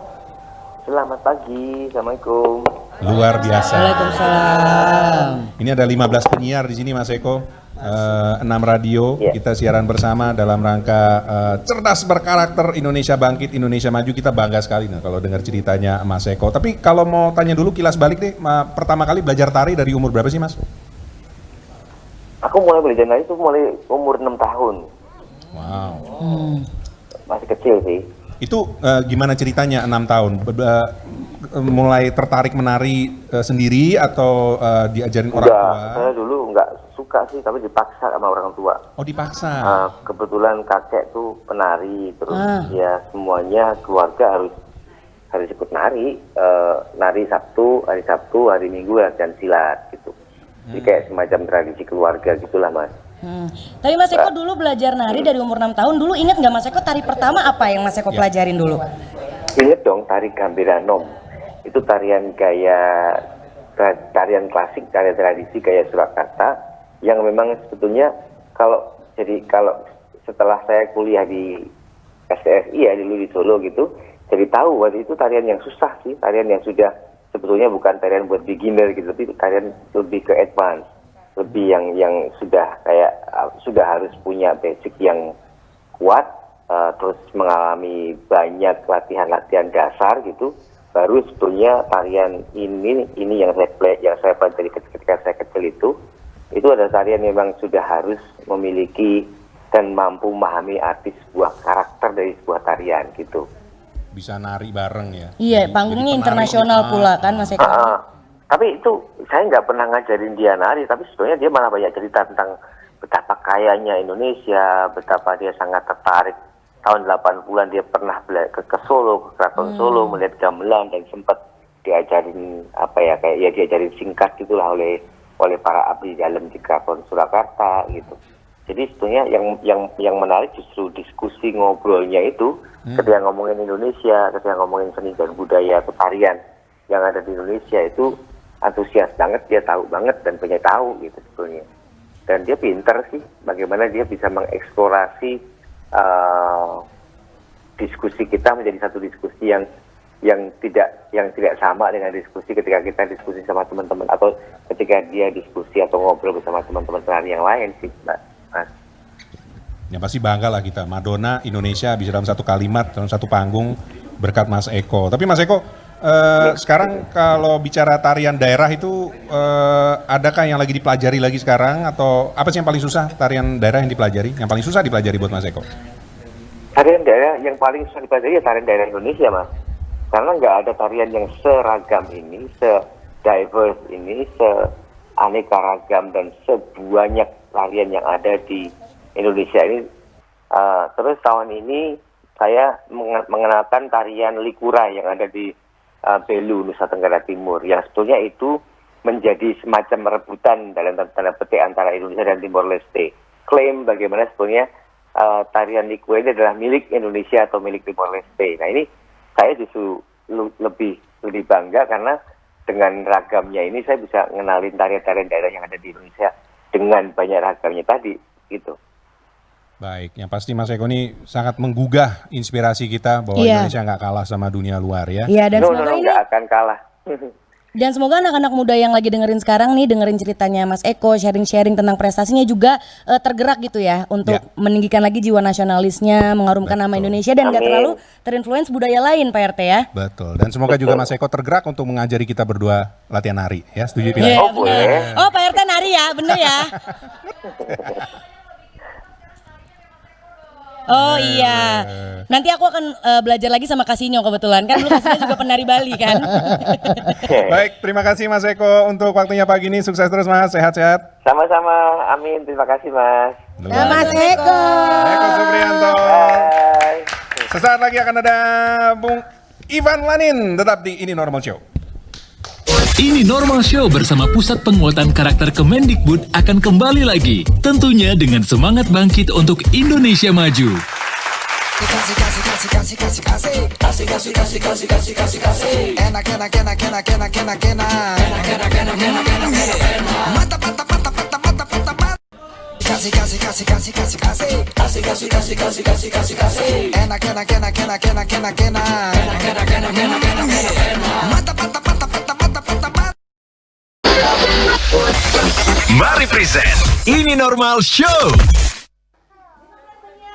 Selamat pagi, Assalamualaikum. Luar biasa. Waalaikumsalam. Ini ada 15 penyiar di sini Mas Eko, 6 radio, kita siaran bersama dalam rangka cerdas berkarakter Indonesia Bangkit, Indonesia Maju. Kita bangga sekali kalau dengar ceritanya Mas Eko. Tapi kalau mau tanya dulu kilas balik nih, pertama kali belajar tari dari umur berapa sih Mas? Aku mulai belajar nari itu mulai umur 6 tahun. Wow. Masih kecil sih. Itu gimana ceritanya 6 tahun? Mulai tertarik menari sendiri atau diajarin orang tua? Saya dulu nggak suka sih, tapi dipaksa sama orang tua. Oh dipaksa? Kebetulan kakek tuh penari, terus ya semuanya keluarga harus ikut nari. Nari hari Sabtu, hari Minggu latihan silat gitu. Jadi kayak semacam tradisi keluarga gitulah Mas. Tapi Mas Eko dulu belajar nari dari umur 6 tahun. Dulu ingat nggak Mas Eko tari pertama apa yang Mas Eko pelajarin dulu? Ingat dong, tari Gambiranom. Itu tarian klasik, tarian tradisi gaya Surakarta yang memang sebetulnya kalau setelah saya kuliah di STSI ya dulu di Solo gitu, jadi tahu waktu itu tarian yang susah sih, tarian yang sudah sebetulnya bukan tarian buat beginner gitu, tapi tarian lebih ke advance, lebih yang sudah kayak sudah harus punya basic yang kuat, terus mengalami banyak latihan-latihan dasar gitu, baru sebetulnya tarian ini yang saya pelajari ketika saya kecil itu adalah tarian yang memang sudah harus memiliki dan mampu memahami arti sebuah karakter dari sebuah tarian gitu. Bisa nari bareng ya? Iya, panggungnya internasional pula kan Mas Eko. Tapi itu saya nggak pernah ngajarin dia nari, tapi sebetulnya dia malah banyak cerita tentang betapa kayanya Indonesia, betapa dia sangat tertarik. Tahun 80-an dia pernah ke Solo, ke Keraton Solo, melihat gamelan dan sempat diajarin diajarin singkat gitulah oleh para abdi dalam di Keraton Surakarta gitu. Jadi sebetulnya yang menarik justru diskusi ngobrolnya itu ketika ngomongin Indonesia, ketika ngomongin seni dan budaya atau tarian yang ada di Indonesia itu antusias banget, dia tahu banget dan banyak tahu gitu sebetulnya. Dan dia pinter sih bagaimana dia bisa mengeksplorasi diskusi kita menjadi satu diskusi yang tidak sama dengan diskusi ketika kita diskusi sama teman-teman atau ketika dia diskusi atau ngobrol bersama teman-teman penari yang lain sih Mas. Ya pasti bangga lah kita, Madonna Indonesia bisa dalam satu kalimat, dalam satu panggung berkat Mas Eko. Tapi Mas Eko, sekarang kalau bicara tarian daerah itu adakah yang lagi dipelajari lagi sekarang atau apa sih yang paling susah tarian daerah yang dipelajari? Yang paling susah dipelajari buat Mas Eko? Tarian daerah yang paling susah dipelajari ya tarian daerah Indonesia Mas. Karena nggak ada tarian yang seragam ini, se-diverse ini, se-aneka ragam dan sebanyak tarian yang ada di Indonesia ini. Terus tahun ini saya mengenalkan tarian Likura yang ada di Belu, Nusa Tenggara Timur, yang sebetulnya itu menjadi semacam rebutan dalam tanda petik antara Indonesia dan Timor Leste. Klaim bagaimana sebetulnya tarian Likura ini adalah milik Indonesia atau milik Timor Leste. Nah ini saya justru lebih bangga karena dengan ragamnya ini saya bisa ngenalin tarian-tarian daerah yang ada di Indonesia dengan banyak ragamnya tadi gitu. Baik, yang pasti Mas Eko ini sangat menggugah inspirasi kita bahwa Indonesia nggak kalah sama dunia luar ya. Iya, dan semoga ini nggak akan kalah. Dan semoga anak-anak muda yang lagi dengerin sekarang nih, dengerin ceritanya Mas Eko, sharing-sharing tentang prestasinya juga tergerak gitu ya untuk meninggikan lagi jiwa nasionalisnya, mengharumkan nama Indonesia dan gak terlalu terinfluence budaya lain Pak RT ya. Betul. Dan semoga juga Mas Eko tergerak untuk mengajari kita berdua latihan nari ya. Setuju Pila? Yeah, oh Pak RT nari ya, bener ya. Oh iya, nanti aku akan belajar lagi sama Kasino kebetulan kan dulu Kasino juga penari Bali kan. Baik, terima kasih Mas Eko untuk waktunya pagi ini. Sukses terus Mas, sehat-sehat. Sama-sama, amin. Terima kasih Mas. Mas Eko. Eko Suprianto. Sesaat lagi akan ada Bung Ivan Lanin, tetap di Ini Normal Show. Ini Normal Show bersama Pusat Penguatan Karakter Kemendikbud akan kembali lagi. Tentunya dengan semangat bangkit untuk Indonesia maju. Mari present Ini Normal Show.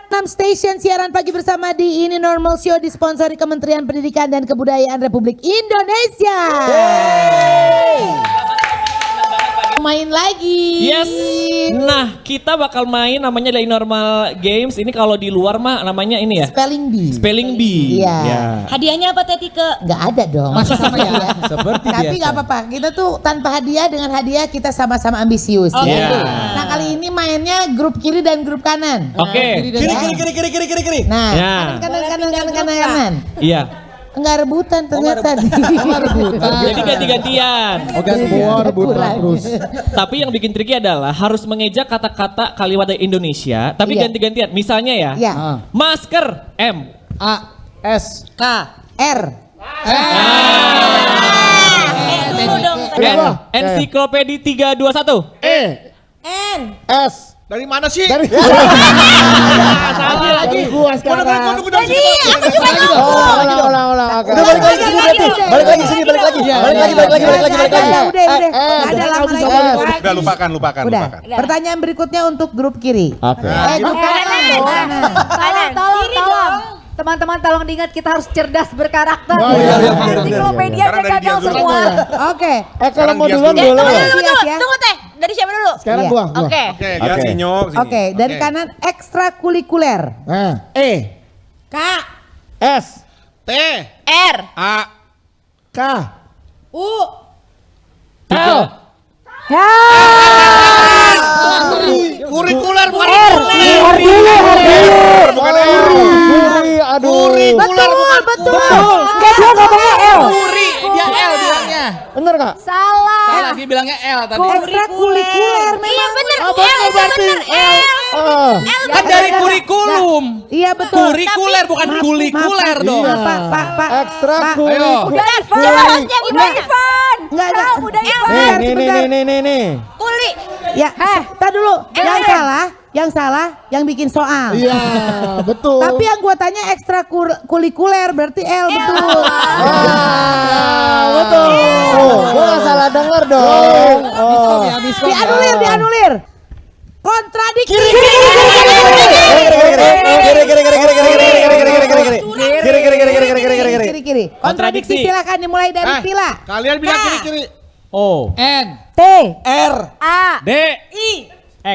6 stasiun siaran pagi bersama di Ini Normal Show disponsori Kementerian Pendidikan dan Kebudayaan Republik Indonesia. Main lagi. Yes. Nah, kita bakal main namanya dari Normal Games. Ini kalau di luar mah namanya ini ya. Spelling Bee. Spelling Bee. Iya. Ya. Hadiahnya apa Teh Tike? Nggak ada dong. Masa sama ya? Seperti Tapi biasa. nggak apa-apa. Kita tuh tanpa hadiah, dengan hadiah kita sama-sama ambisius. Oh, ya. iya. Nah kali ini mainnya grup kiri dan grup kanan. Oke. Kiri. Nah, Ya. kanan. Iya. Enggak rebutan ternyata. Jadi ganti-gantian. Oke, semua rebutan terus. Tapi yang bikin tricky adalah harus mengeja kata-kata kalimat dari Indonesia, tapi Iya. ganti-gantian. Misalnya ya, Iya. masker M, A, S, K. R. Dulu dong. ensiklopedi 321. N. S. Dari mana sih? Dari lagi. gua sekarang. Jadi aku juga Ulang. Oke. Udah balik lagi sini berarti. Balik lagi sini, balik lagi. Udah lama lagi. Udah lupakan. Udah. Pertanyaan berikutnya untuk grup kiri. Oke. Grup kanan. Tolong. Teman-teman tolong diingat kita harus cerdas berkarakter. Oh, iya, Ensiklopedia Sekarang dari gagal dia dulu. semua. Oke. Kalau mau Dias duluan dulu. boleh. Tunggu Teh. Dari siapa dulu? Sekarang Iya. gua. Oke. Oke, ya Sinyo. sini. Oke, dari kanan ekstrakurikuler. Nah, E, K. S, T, R. A, K, U. L, kurikuler bukan bukan L. Aduh. Betul. Dia ngomongnya L. Kuri, dia L bilangnya. Bener gak? Salah. Salah, dia bilangnya L tadi. Ekstrakurikuler. Iya bener. Bener berarti. Kan dari kurikulum. Iya betul. Kurikuler bukan kulikuler dong. Iya. Pak. Ekstrakurikuler. Udah Ivan. Udah Ivan. Enggak. Udah Ivan. Nih. Kuli. Ya, tar dulu. Yang salah yang bikin soal. Iya, betul. Tapi yang gua tanya ekstrakurikuler berarti L betul. Betul. Gua gak salah denger dong. Dianulir. Kontradiksi. Kiri. Kontradiksi silakan dimulai dari Pila. Kalian bilang kiri-kiri. O, N, T. R, A. D, I. X.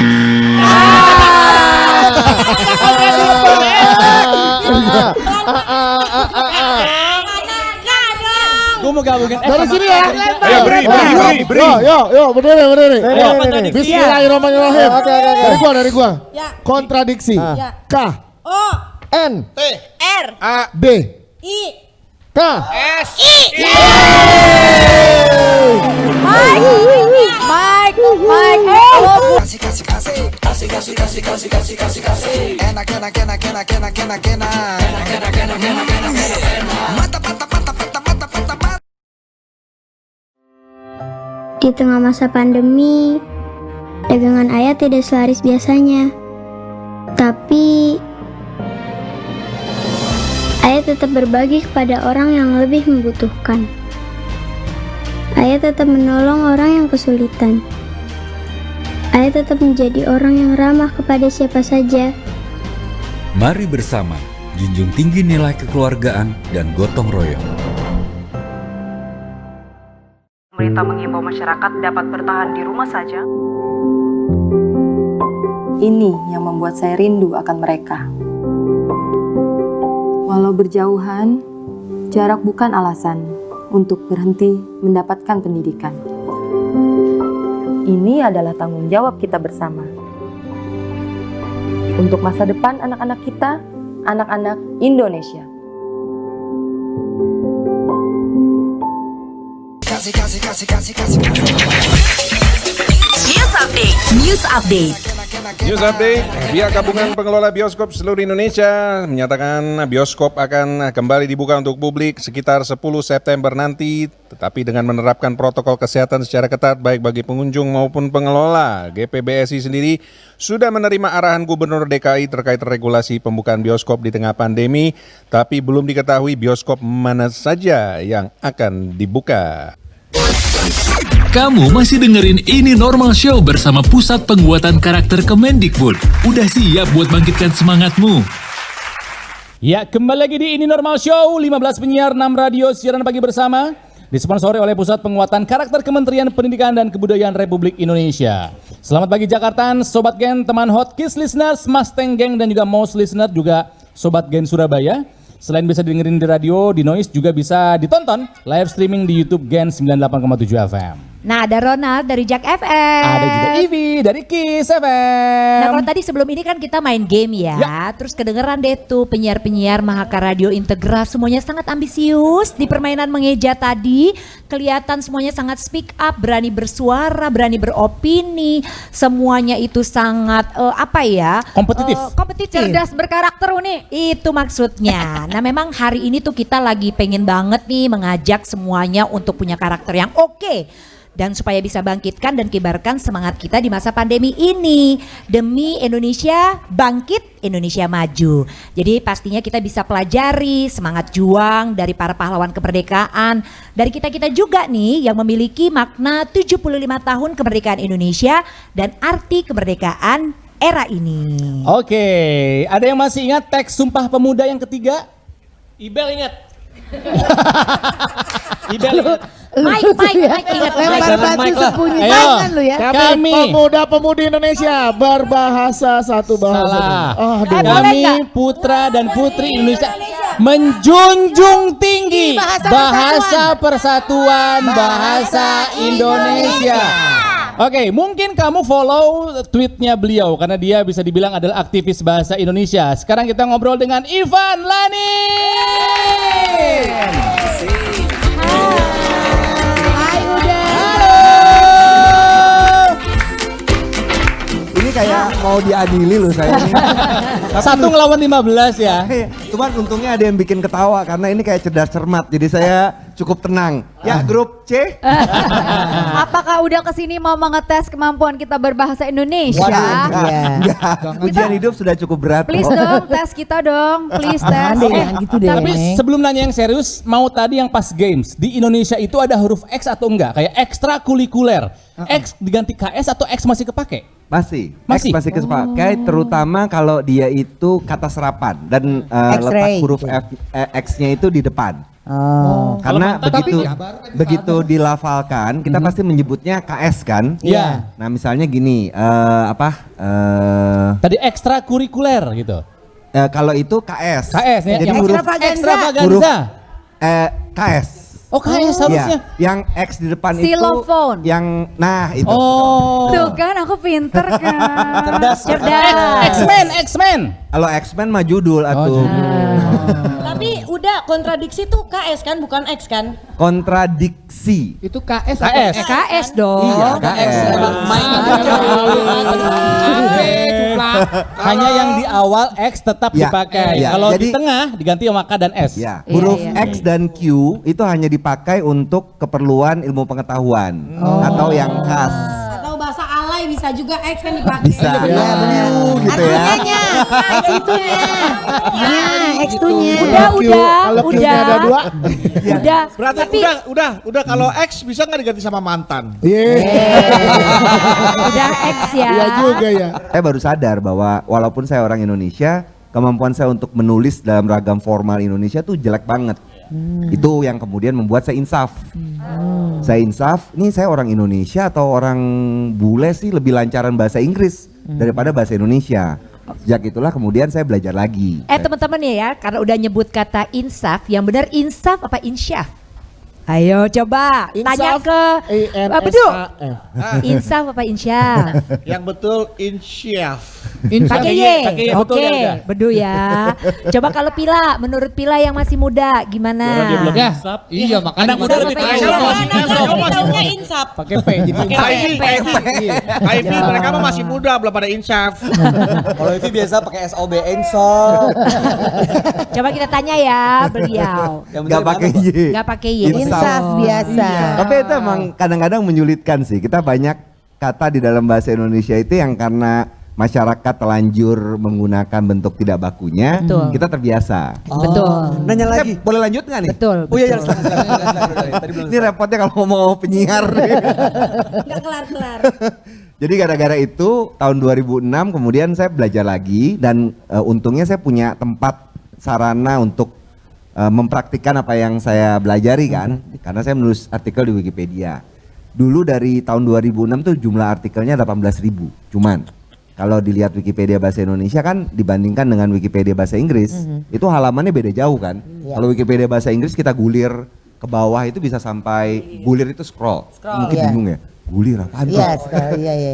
Gue mau gabungin S Dari sama sini ya. Ayo beri. Yo, berdiri. kontradiksi. Bismillahirrahmanirrahim. Oke. Dari gua. Ya. Kontradiksi. K, O. N, T, R. A, D, I. K. S. Mike. Di tengah masa pandemi, dagangan ayah tidak selaris biasanya. Tapi, ayah tetap berbagi kepada orang yang lebih membutuhkan. Ayah tetap menolong orang yang kesulitan. Ayah tetap menjadi orang yang ramah kepada siapa saja. Mari bersama junjung tinggi nilai kekeluargaan dan gotong royong. Pemerintah mengimbau masyarakat dapat bertahan di rumah saja. Ini yang membuat saya rindu akan mereka. Walau berjauhan, jarak bukan alasan untuk berhenti mendapatkan pendidikan. Ini adalah tanggung jawab kita bersama. Untuk masa depan anak-anak kita, anak-anak Indonesia. News Update. News Update. News Update, pihak gabungan pengelola bioskop seluruh Indonesia menyatakan bioskop akan kembali dibuka untuk publik sekitar 10 September nanti, tetapi dengan menerapkan protokol kesehatan secara ketat baik bagi pengunjung maupun pengelola. GPBSI sendiri sudah menerima arahan Gubernur DKI terkait regulasi pembukaan bioskop di tengah pandemi, tapi belum diketahui bioskop mana saja yang akan dibuka. Kamu masih dengerin Ini Normal Show bersama Pusat Penguatan Karakter Kemendikbud. Udah siap buat bangkitkan semangatmu? Ya, kembali lagi di Ini Normal Show, 15 penyiar 6 radio siaran pagi bersama. Disponsori oleh Pusat Penguatan Karakter Kementerian Pendidikan dan Kebudayaan Republik Indonesia. Selamat pagi Jakarta, Sobat Gen, teman Hot Kiss Listeners, Mustang Gang dan juga Mouse Listener, juga Sobat Gen Surabaya. Selain bisa dengerin di radio, di Noise juga bisa ditonton live streaming di YouTube Gen 98,7 FM. Nah, ada Ronald dari Jak FM. Ada juga Ivy dari Kiss FM. Nah, kalau tadi sebelum ini kan kita main game ya. Terus kedengeran deh tuh penyiar-penyiar Mahaka Radio Integraf semuanya sangat ambisius di permainan mengeja tadi. Kelihatan semuanya sangat speak up, berani bersuara, berani beropini. Semuanya itu sangat kompetitif. Cerdas berkarakter Uni. Itu maksudnya. Nah, memang hari ini tuh kita lagi pengen banget nih mengajak semuanya untuk punya karakter yang oke. Dan supaya bisa bangkitkan dan kibarkan semangat kita di masa pandemi ini. Demi Indonesia bangkit, Indonesia maju. Jadi pastinya kita bisa pelajari semangat juang dari para pahlawan kemerdekaan. Dari kita-kita juga nih yang memiliki makna 75 tahun kemerdekaan Indonesia dan arti kemerdekaan era ini. Oke, ada yang masih ingat teks Sumpah Pemuda yang ketiga? Ibel ingat. Ibel ingat. Mike ingat lempar batu sembunyi tangan lu ya. Kami pemuda-pemudi Indonesia berbahasa satu bahasa. Kami putra dan putri Indonesia menjunjung tinggi bahasa persatuan bahasa Indonesia. Oke, mungkin kamu follow tweetnya beliau karena dia bisa dibilang adalah aktivis bahasa Indonesia. Sekarang kita ngobrol dengan Ivan Lani. Kayak mau diadili loh saya ini. 1 ngelawan 15 ya. Cuman untungnya ada yang bikin ketawa karena ini kayak cerdas cermat. Jadi saya cukup tenang. Ya grup C. Apakah udah kesini mau mengetes kemampuan kita berbahasa Indonesia? Enggak. Ujian hidup sudah cukup berat. Please dong, tes kita dong. Please tes. Tapi sebelum nanya yang serius, mau tadi yang pas games. Di Indonesia itu ada huruf X atau enggak? Kayak ekstrakurikuler. X diganti KS atau X masih kepake? Masih kepakai, terutama kalau dia itu kata serapan dan letak huruf X-nya itu di depan. Karena begitu dilafalkan kita pasti menyebutnya KS kan? Iya. Nah misalnya gini, tadi ekstrakurikuler gitu. Kalau itu KS. KS ya. Jadi huruf ekstravaganza. KS. Oh KS harusnya. Yang X di depan Xylophone. itu yang itu. Tuh kan aku pinter kan. Cerdas. X-Men. Kalau X-Men mah judul atuh. Tapi udah kontradiksi tuh KS kan bukan X kan? Kontradiksi. Itu KS. KS dong. Iya, KS. Hanya yang di awal X tetap dipakai. Kalau di tengah diganti sama K dan S. Huruf X dan Q itu hanya dipakai untuk keperluan ilmu pengetahuan atau yang khas. Atau bahasa alay bisa bisa juga X kan dipakai. Bisa. Iya, benar. Gitu ya. Artinya X itunya. Ya, X itunya. Q-nya ada 2. Udah. Berarti udah kalau X bisa nggak diganti sama mantan? Udah X ya. Iya juga ya. Saya baru sadar bahwa walaupun saya orang Indonesia, kemampuan saya untuk menulis dalam ragam formal Indonesia tuh jelek banget. Itu yang kemudian membuat saya insaf. Saya insaf, ini saya orang Indonesia atau orang bule sih lebih lancaran bahasa Inggris daripada bahasa Indonesia. Sejak itulah kemudian saya belajar lagi. Teman-teman ya, karena udah nyebut kata insaf, yang benar insaf apa insyaf? Ayo coba tanya ke apa tuh? Insaf apa insyaf? Yang betul insyaf. Pakai Y. Oke, bedu ya. Coba kalau Pila, menurut Pila yang masih muda gimana? Dia belum Ya, insaf. iya makanya Anak muda lebih tahu. Taunya insaf. pakai P jadi Ivy mereka mah masih muda belum pada insaf. Kalau itu biasa pakai SOB insaf. Coba kita tanya ya beliau. Gak pakai Y. Gak pakai Y. Insaf biasa. Tapi itu emang kadang-kadang menyulitkan sih. Kita banyak kata di dalam bahasa Indonesia itu yang karena masyarakat telanjur menggunakan bentuk tidak bakunya, Betul. kita terbiasa. Betul. Nanya lagi, boleh lanjut nggak nih? Betul. Oh iya, silakan. Ini repotnya kalau ngomong penyiar. Nggak kelar-kelar. Jadi gara-gara itu tahun 2006 kemudian saya belajar lagi dan untungnya saya punya tempat sarana untuk mempraktikkan apa yang saya belajari kan, karena saya menulis artikel di Wikipedia. Dulu dari tahun 2006 tuh jumlah artikelnya 18.000, cuman kalau dilihat Wikipedia bahasa Indonesia kan dibandingkan dengan Wikipedia bahasa Inggris, itu halamannya beda jauh kan. Kalau Wikipedia bahasa Inggris kita gulir ke bawah itu bisa sampai, gulir itu scroll. Mungkin bingung ya, gulir apaan tuh?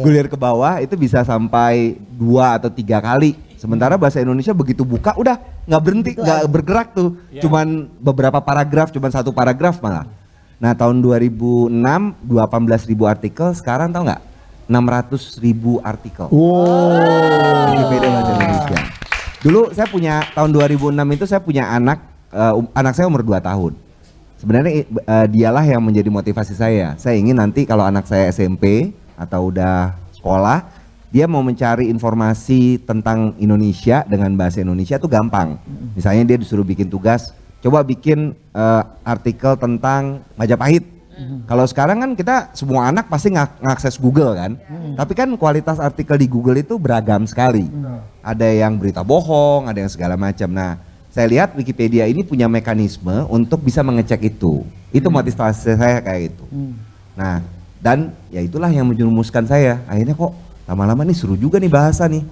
Gulir ke bawah itu bisa sampai 2 atau 3 kali. Sementara bahasa Indonesia begitu buka udah nggak berhenti, nggak bergerak tuh. Cuman beberapa paragraf, cuman 1 paragraf malah. Nah tahun 2006 18.000 artikel, sekarang tahu nggak? 600.000 artikel. Wikipedia bahasa Indonesia. Dulu saya punya tahun 2006 itu saya punya anak, anak saya umur 2 tahun. Sebenarnya dialah yang menjadi motivasi saya. Saya ingin nanti kalau anak saya SMP atau udah sekolah, dia mau mencari informasi tentang Indonesia dengan bahasa Indonesia itu gampang. Misalnya dia disuruh bikin tugas, coba bikin artikel tentang Majapahit. Kalau sekarang kan kita semua anak pasti ngakses Google kan, tapi kan kualitas artikel di Google itu beragam sekali. Ada yang berita bohong, ada yang segala macam. Nah, saya lihat Wikipedia ini punya mekanisme untuk bisa mengecek itu. Itu motivasi saya kayak itu. Nah, dan ya itulah yang menjerumuskan saya. Akhirnya kok lama-lama nih seru juga nih bahasa nih.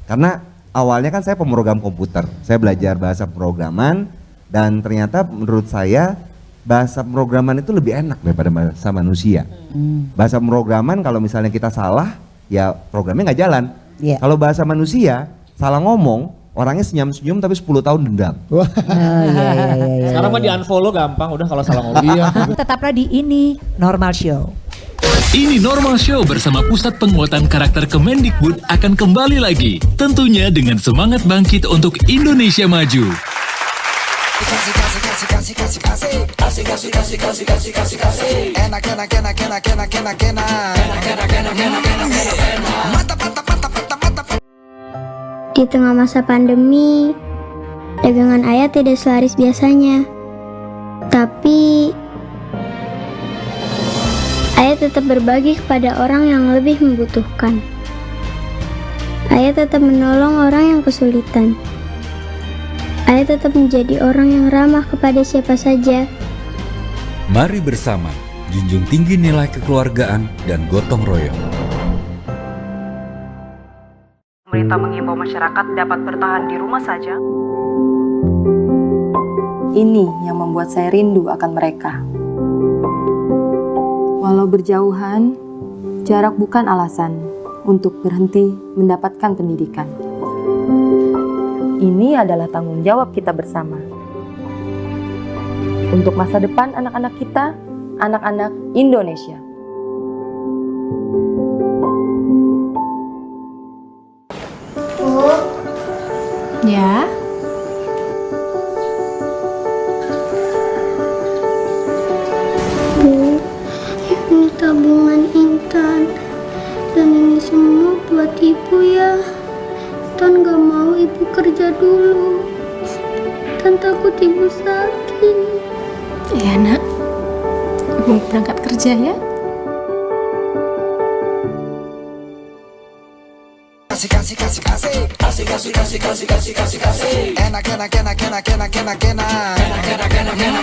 Karena awalnya kan saya pemrogram komputer. Saya belajar bahasa pemrograman dan ternyata menurut saya bahasa pemrograman itu lebih enak daripada bahasa manusia. Bahasa pemrograman kalau misalnya kita salah, ya programnya nggak jalan. Kalau bahasa manusia, salah ngomong, orangnya senyum-senyum tapi 10 tahun dendam. Sekarang mah di unfollow gampang udah kalau salah ngomong. Tetaplah di Ini Normal Show. Ini Normal Show bersama Pusat Penguatan Karakter Kemendikbud akan kembali lagi. Tentunya dengan semangat bangkit untuk Indonesia maju. Di tengah masa pandemi, dagangan ayah tidak selaris biasanya. Tapi ayah tetap berbagi kepada orang yang lebih membutuhkan. Ayah tetap menolong orang yang kesulitan. Ayah tetap menjadi orang yang ramah kepada siapa saja. Mari bersama junjung tinggi nilai kekeluargaan dan gotong royong. Pemerintah mengimbau masyarakat dapat bertahan di rumah saja. Ini yang membuat saya rindu akan mereka. Walau berjauhan, jarak bukan alasan untuk berhenti mendapatkan pendidikan. Ini adalah tanggung jawab kita bersama. Untuk masa depan anak-anak kita, anak-anak Indonesia. Ya. Bu, ini tabungan Intan. Dan ini semua ibu ya. Tan gak mau ibu kerja dulu. Tan takut ibu sakit. Ya nak, ibu berangkat kerja ya.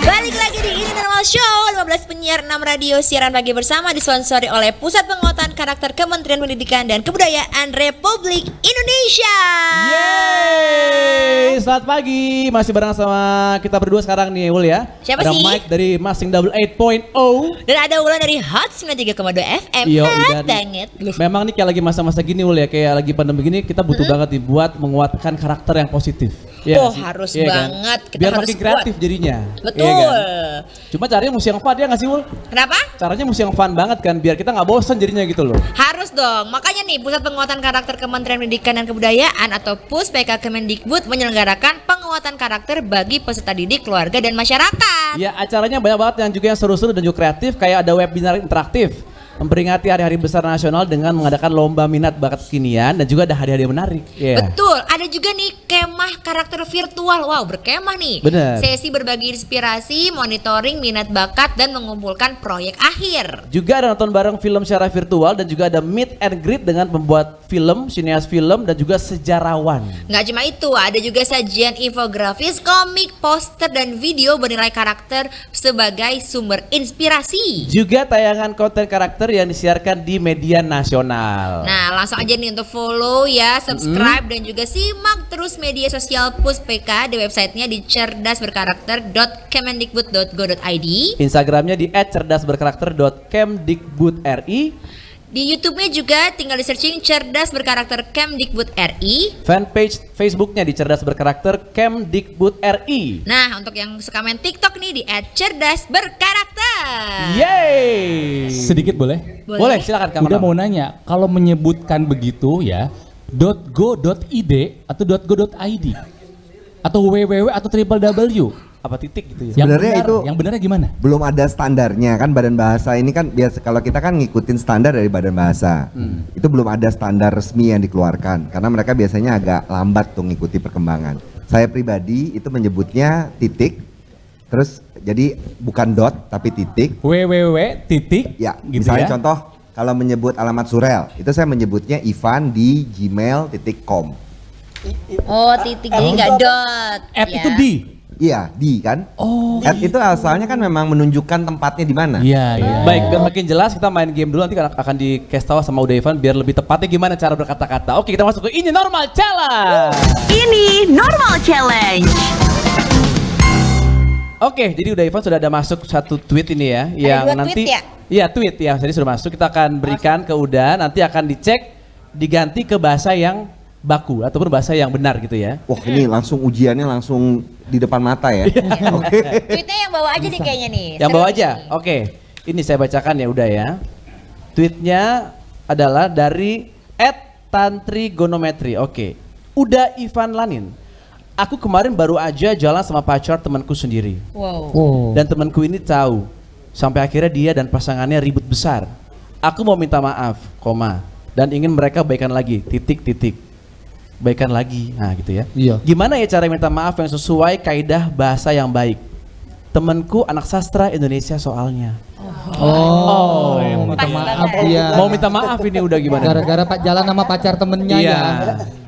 Balik lagi di Ini Normal Show 15 penyiar 6 radio siaran pagi bersama disponsori oleh Pusat Penguatan Karakter Kementerian Pendidikan dan Kebudayaan Republik Indonesia. Yeay, selamat pagi. Masih bareng sama kita berdua sekarang nih, Ul ya. Siapa ada sih? Mike dari Masing Double 8.0 Dan ada Wulan dari Hot 93,2 FM. Yo, Hot dan banget. memang nih kayak lagi masa-masa gini, Ul ya, kayak lagi pandemi gini, kita butuh banget nih buat menguatkan karakter yang positif. Iya Oh nggak sih? harus Iya kan? banget. Kita Biar harus makin kreatif kuat. jadinya. Betul. Iya kan? Cuma caranya mesti yang fun ya nggak sih, Ul? Kenapa? Caranya mesti yang fun banget kan, biar kita nggak bosan jadinya gitu loh. Harus dong. Makanya nih Pusat Penguatan Karakter Kementerian Pendidikan dan Kebudayaan atau PUSPK Kemendikbud menyelenggarakan penguatan karakter bagi peserta didik, keluarga dan masyarakat. Ya acaranya banyak banget yang juga yang seru-seru dan juga kreatif, kayak ada webinar interaktif memperingati hari-hari besar nasional dengan mengadakan lomba minat bakat kekinian dan juga ada hadiah-hadiah menarik. Yeah. Betul, ada juga nih kemah karakter virtual. Wow, berkemah nih. Bener. Sesi berbagi inspirasi, monitoring minat bakat dan mengumpulkan proyek akhir. Juga ada nonton bareng film secara virtual dan juga ada meet and greet dengan pembuat film, sineas film dan juga sejarawan. Nggak cuma itu, ada juga sajian infografis, komik, poster dan video bernilai karakter sebagai sumber inspirasi. Juga tayangan konten karakter yang disiarkan di media nasional. Nah, langsung aja nih untuk follow ya, subscribe dan juga simak terus media sosial PUSPK di websitenya di cerdasberkarakter.kemendikbud.go.id. Instagramnya di @cerdasberkarakter.kemdikbud.ri. Di YouTube-nya juga tinggal di searching Cerdas Berkarakter Kemdikbud RI. Fanpage Facebooknya di Cerdas Berkarakter Kemdikbud RI. Nah, untuk yang suka main TikTok nih di @cerdasberkarakter. Yeay. Sedikit boleh? Boleh. Silakan Kang Udah Ronald. mau nanya, kalau menyebutkan begitu ya, .go.id atau .go.id atau www atau www apa titik gitu Yang ya? Sebenarnya benar, itu yang benarnya gimana? belum ada standarnya kan, Badan Bahasa ini kan biasa, kalau kita kan ngikutin standar dari Badan Bahasa. Itu belum ada standar resmi yang dikeluarkan karena mereka biasanya agak lambat tuh ngikuti perkembangan. Saya pribadi itu menyebutnya titik, terus jadi bukan dot tapi titik. www titik Ya, gitu misalnya ya? contoh kalau menyebut alamat surel, itu saya menyebutnya Ivan di gmail.com. Oh, titik jadi nggak dot. At ya. itu di. Iya, di kan. Oh. At itu asalnya kan memang menunjukkan tempatnya di mana. Iya, iya. Baik, biar makin jelas kita main game dulu, nanti akan di-cast tahu sama Uda Ivan biar lebih tepatnya gimana cara berkata-kata. Oke, kita masuk ke Ini Normal Challenge. Ini Normal Challenge. Oke, jadi Uda Ivan sudah ada masuk satu tweet ini ya, yang dua nanti tweet ya? Iya, tweet ya. Jadi sudah masuk, kita akan berikan ke Uda, nanti akan dicek diganti ke bahasa yang baku ataupun bahasa yang benar gitu ya. Wah, ini langsung ujiannya langsung di depan mata ya. Oke. Tweetnya yang bawa aja nih kayaknya nih. Yang Seru bawa nih. aja. Oke. Ini saya bacakan ya udah ya. Tweetnya adalah dari @tantrigonometri. Oke. Uda Ivan Lanin. Aku kemarin baru aja jalan sama pacar temanku sendiri. Wow. Dan temanku ini tahu. Sampai akhirnya dia dan pasangannya ribut besar. Aku mau minta maaf, koma. Dan ingin mereka baikan lagi, titik. Baikan lagi, nah gitu ya. Iya. Gimana ya cara minta maaf yang sesuai kaidah bahasa yang baik? Temanku anak sastra Indonesia soalnya. Oh, mau minta maaf ya. Mau minta maaf ini udah gimana? Gara-gara Pak jalan sama pacar temennya Iya. ya.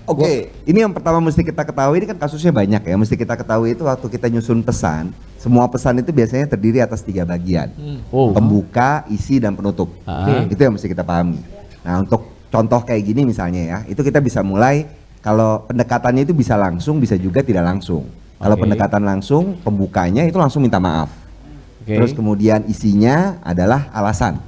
Oke, ini yang pertama mesti kita ketahui, ini kan kasusnya banyak ya. Mesti kita ketahui itu waktu kita nyusun pesan, semua pesan itu biasanya terdiri atas 3 bagian. Oh. Pembuka, isi, dan penutup. Oke. Itu yang mesti kita pahami. Nah, untuk contoh kayak gini misalnya ya, itu kita bisa mulai kalau pendekatannya itu bisa langsung, bisa juga tidak langsung. Kalau Oke. pendekatan langsung, pembukanya itu langsung minta maaf. Oke. Terus kemudian isinya adalah alasan.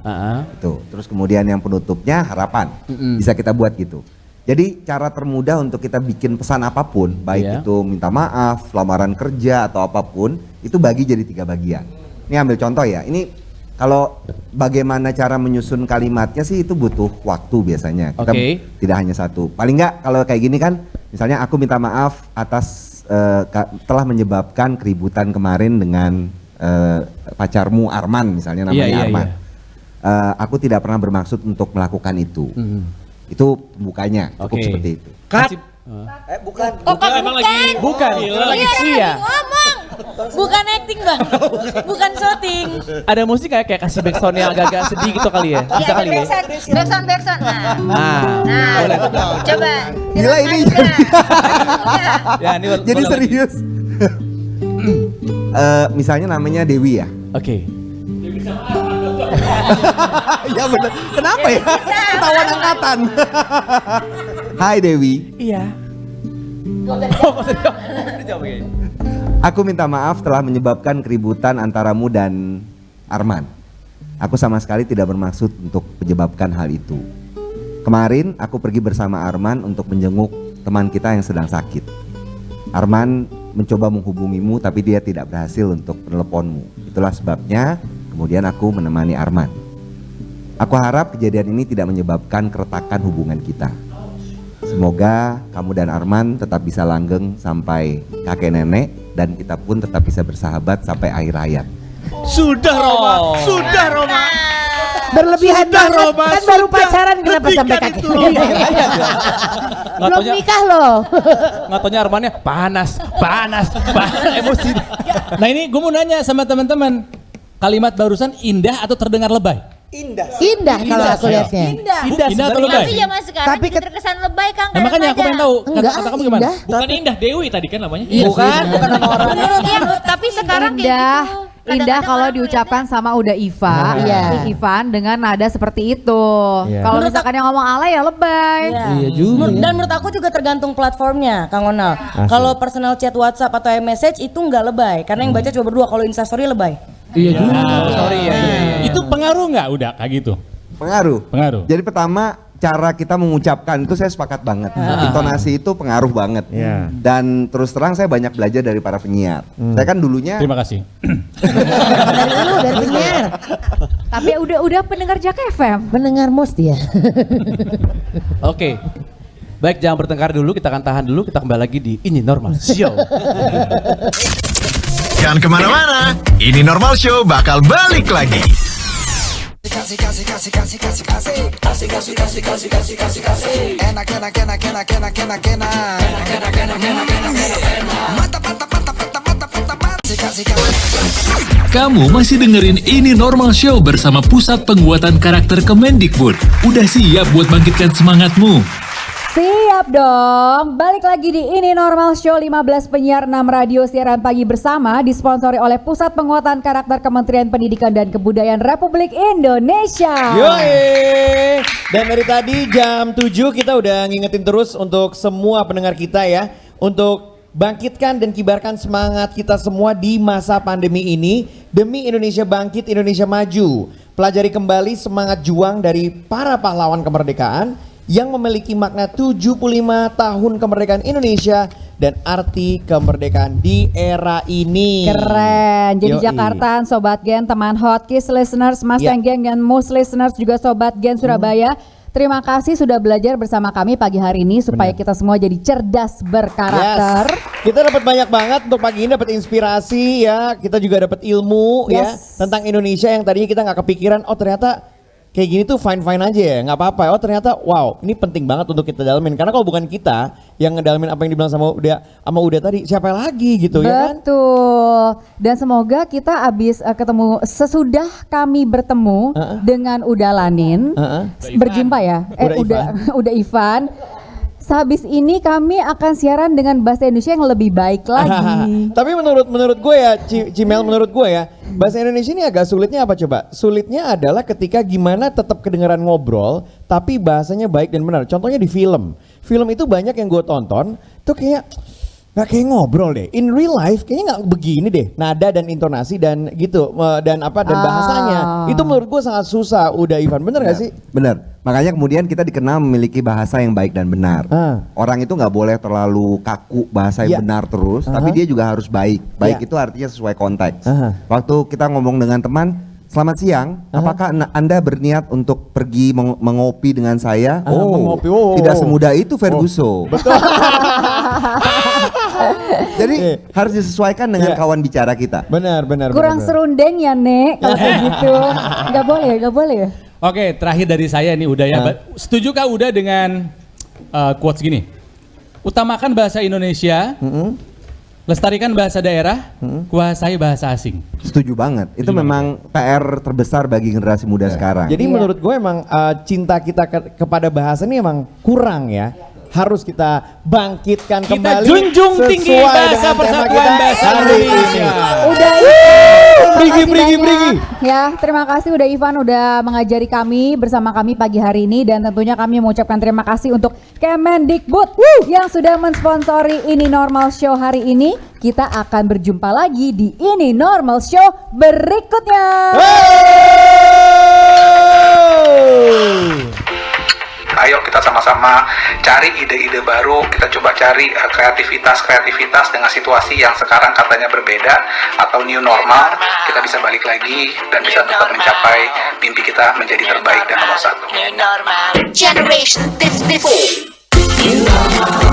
Itu. Terus kemudian yang penutupnya harapan. Bisa kita buat gitu. Jadi cara termudah untuk kita bikin pesan apapun, baik Iya. itu minta maaf, lamaran kerja atau apapun, itu bagi jadi 3 bagian. Ini ambil contoh ya. Ini kalau bagaimana cara menyusun kalimatnya sih itu butuh waktu biasanya. Kita Oke. tidak hanya satu. Paling enggak kalau kayak gini kan, misalnya aku minta maaf atas telah menyebabkan keributan kemarin dengan pacarmu Arman misalnya namanya Iya, iya, Arman. iya. Aku tidak pernah bermaksud untuk melakukan itu. Itu pembukanya, cukup seperti itu. Bukan. Oh, emang lagi. Bukan. Lagi ya. Ngomong. Bukan acting, Bang. Bukan syuting. Ada musik kayak kasih backsound yang agak-agak sedih gitu kali ya? Bisa kali ya? Backsound. Nah, boleh. Coba. Gila ini. Ya, ini jadi serius. Misalnya namanya Dewi ya. Oke. Ya benar. Kenapa ya? Ketahuan angkatan. Hai Dewi. Iya. Aku minta maaf telah menyebabkan keributan antaramu dan Arman. Aku sama sekali tidak bermaksud untuk menyebabkan hal itu. Kemarin aku pergi bersama Arman untuk menjenguk teman kita yang sedang sakit. Arman mencoba menghubungimu tapi dia tidak berhasil untuk meneleponmu. Itulah sebabnya kemudian aku menemani Arman. Aku harap kejadian ini tidak menyebabkan keretakan hubungan kita. Semoga kamu dan Arman tetap bisa langgeng sampai kakek nenek dan kita pun tetap bisa bersahabat sampai akhir hayat. Sudah Roma, sudah Roma. Berlebihan Sudah, banget, Roma, kan baru sudah. pacaran kenapa sampai Hentikan kaki? itu, Roma. Belum nikah loh. Nggak taunya Armannya panas, emosi. Nah ini gue mau nanya sama teman-teman, kalimat barusan indah atau terdengar lebay? Indah kalau aku lihatnya. Indah atau lebay? Tapi zaman sekarang Tapi juga terkesan lebay, Kang. Nah, makanya aku pengen tahu Enggak, kata kamu gimana? indah. Bukan Indah Dewi tadi kan namanya. Bukan nama orang. Menurutnya, tapi sekarang kayak Indah, gitu. indah Kadang-kadang kalau orang diucapkan sama udah Iva, Iya. Ivan dengan nada seperti itu. Iya. Kalau misalkan yang ngomong alay ya lebay. Iya juga. Dan menurut aku juga tergantung platformnya, Kang Onal. Kalau personal chat WhatsApp atau message itu nggak lebay, karena yang baca cuma berdua. Kalau Instastory lebay. Iya juga. Sorry ya. Itu pengaruh nggak udah kayak gitu? Pengaruh. Pengaruh. Jadi pertama cara kita mengucapkan itu saya sepakat banget. Intonasi itu pengaruh banget. Iya. Dan terus terang saya banyak belajar dari para penyiar. Saya kan dulunya Terima kasih. Dari penyiar. Tapi udah pendengar Jak FM. Pendengar most ya. Oke. Baik, jangan bertengkar dulu, kita akan tahan dulu, kita kembali lagi di Ini Normal Show. Jangan kemana-mana, Ini Normal Show bakal balik lagi. Kamu masih dengerin Ini Normal Show bersama Pusat Penguatan Karakter Kemendikbud. Udah siap buat bangkitkan semangatmu? Siap dong, balik lagi di Ini Normal Show 15 penyiar 6 radio siaran pagi bersama disponsori oleh Pusat Penguatan Karakter Kementerian Pendidikan dan Kebudayaan Republik Indonesia. Yoi. Dan dari tadi jam 7 kita udah ngingetin terus untuk semua pendengar kita ya, untuk bangkitkan dan kibarkan semangat kita semua di masa pandemi ini demi Indonesia bangkit, Indonesia maju. Pelajari kembali semangat juang dari para pahlawan kemerdekaan yang memiliki makna 75 tahun kemerdekaan Indonesia dan arti kemerdekaan di era ini. Keren. Jadi Yoi. Jakarta, Sobat Gen, teman Hotkiss listeners, Mustang Gang dan Moose listeners juga Sobat Gen Surabaya. Terima kasih sudah belajar bersama kami pagi hari ini supaya kita semua jadi cerdas berkarakter. Yes. Kita dapat banyak banget untuk pagi ini, dapat inspirasi ya. Kita juga dapat ilmu ya tentang Indonesia yang tadinya kita nggak kepikiran. Oh ternyata kayak gini tuh fine-fine aja ya, nggak apa-apa. Oh ternyata wow, ini penting banget untuk kita dalamin. Karena kalau bukan kita yang ngedalamin apa yang dibilang sama Uda tadi, siapa lagi gitu ya kan? Betul. Dan semoga kita abis ketemu, sesudah kami bertemu dengan Uda Lanin, berjumpa ya, Uda Ivan. Sehabis ini kami akan siaran dengan bahasa Indonesia yang lebih baik lagi. Tapi menurut gue ya, Cimel, menurut gue ya, bahasa Indonesia ini agak sulitnya apa coba? Sulitnya adalah ketika gimana tetap kedengaran ngobrol, tapi bahasanya baik dan benar. Contohnya di film. Film itu banyak yang gue tonton, tuh kayak nggak kayak ngobrol deh. In real life kayaknya nggak begini deh. Nada dan intonasi dan gitu dan bahasanya. Itu menurut gue sangat susah. Udah Ivan, bener gak sih? Bener. Makanya kemudian kita dikenal memiliki bahasa yang baik dan benar. Orang itu nggak boleh terlalu kaku bahasa yang benar terus, tapi dia juga harus baik. Baik itu artinya sesuai konteks. Waktu kita ngomong dengan teman, selamat siang, apakah Anda berniat untuk pergi mengopi dengan saya? Mengopi. Tidak semudah itu Ferguson. Betul. Jadi harus disesuaikan dengan kawan bicara kita. Benar. Kurang serundeng ya Nek, kalau kayak gitu. Gak boleh ya? Oke, terakhir dari saya nih Uda ya. Setujukah Uda dengan quotes gini? Utamakan bahasa Indonesia, lestarikan bahasa daerah, kuasai bahasa asing. Setuju banget. Itu memang PR terbesar bagi generasi muda sekarang. Jadi menurut gue emang cinta kita kepada bahasa ini emang kurang ya. Harus kita bangkitkan kembali. Kita junjung tinggi bahasa persatuan bahasa Indonesia. Udah Brigi. Ya, terima kasih udah Ivan udah mengajari kami bersama kami pagi hari ini dan tentunya kami mengucapkan terima kasih untuk Kemendikbud yang sudah mensponsori Ini Normal Show hari ini. Kita akan berjumpa lagi di Ini Normal Show berikutnya. Ayo kita sama-sama cari ide-ide baru, kita coba cari kreativitas dengan situasi yang sekarang katanya berbeda atau new normal, kita bisa balik lagi dan bisa tetap mencapai mimpi kita menjadi terbaik dan nomor 1. Generation 54.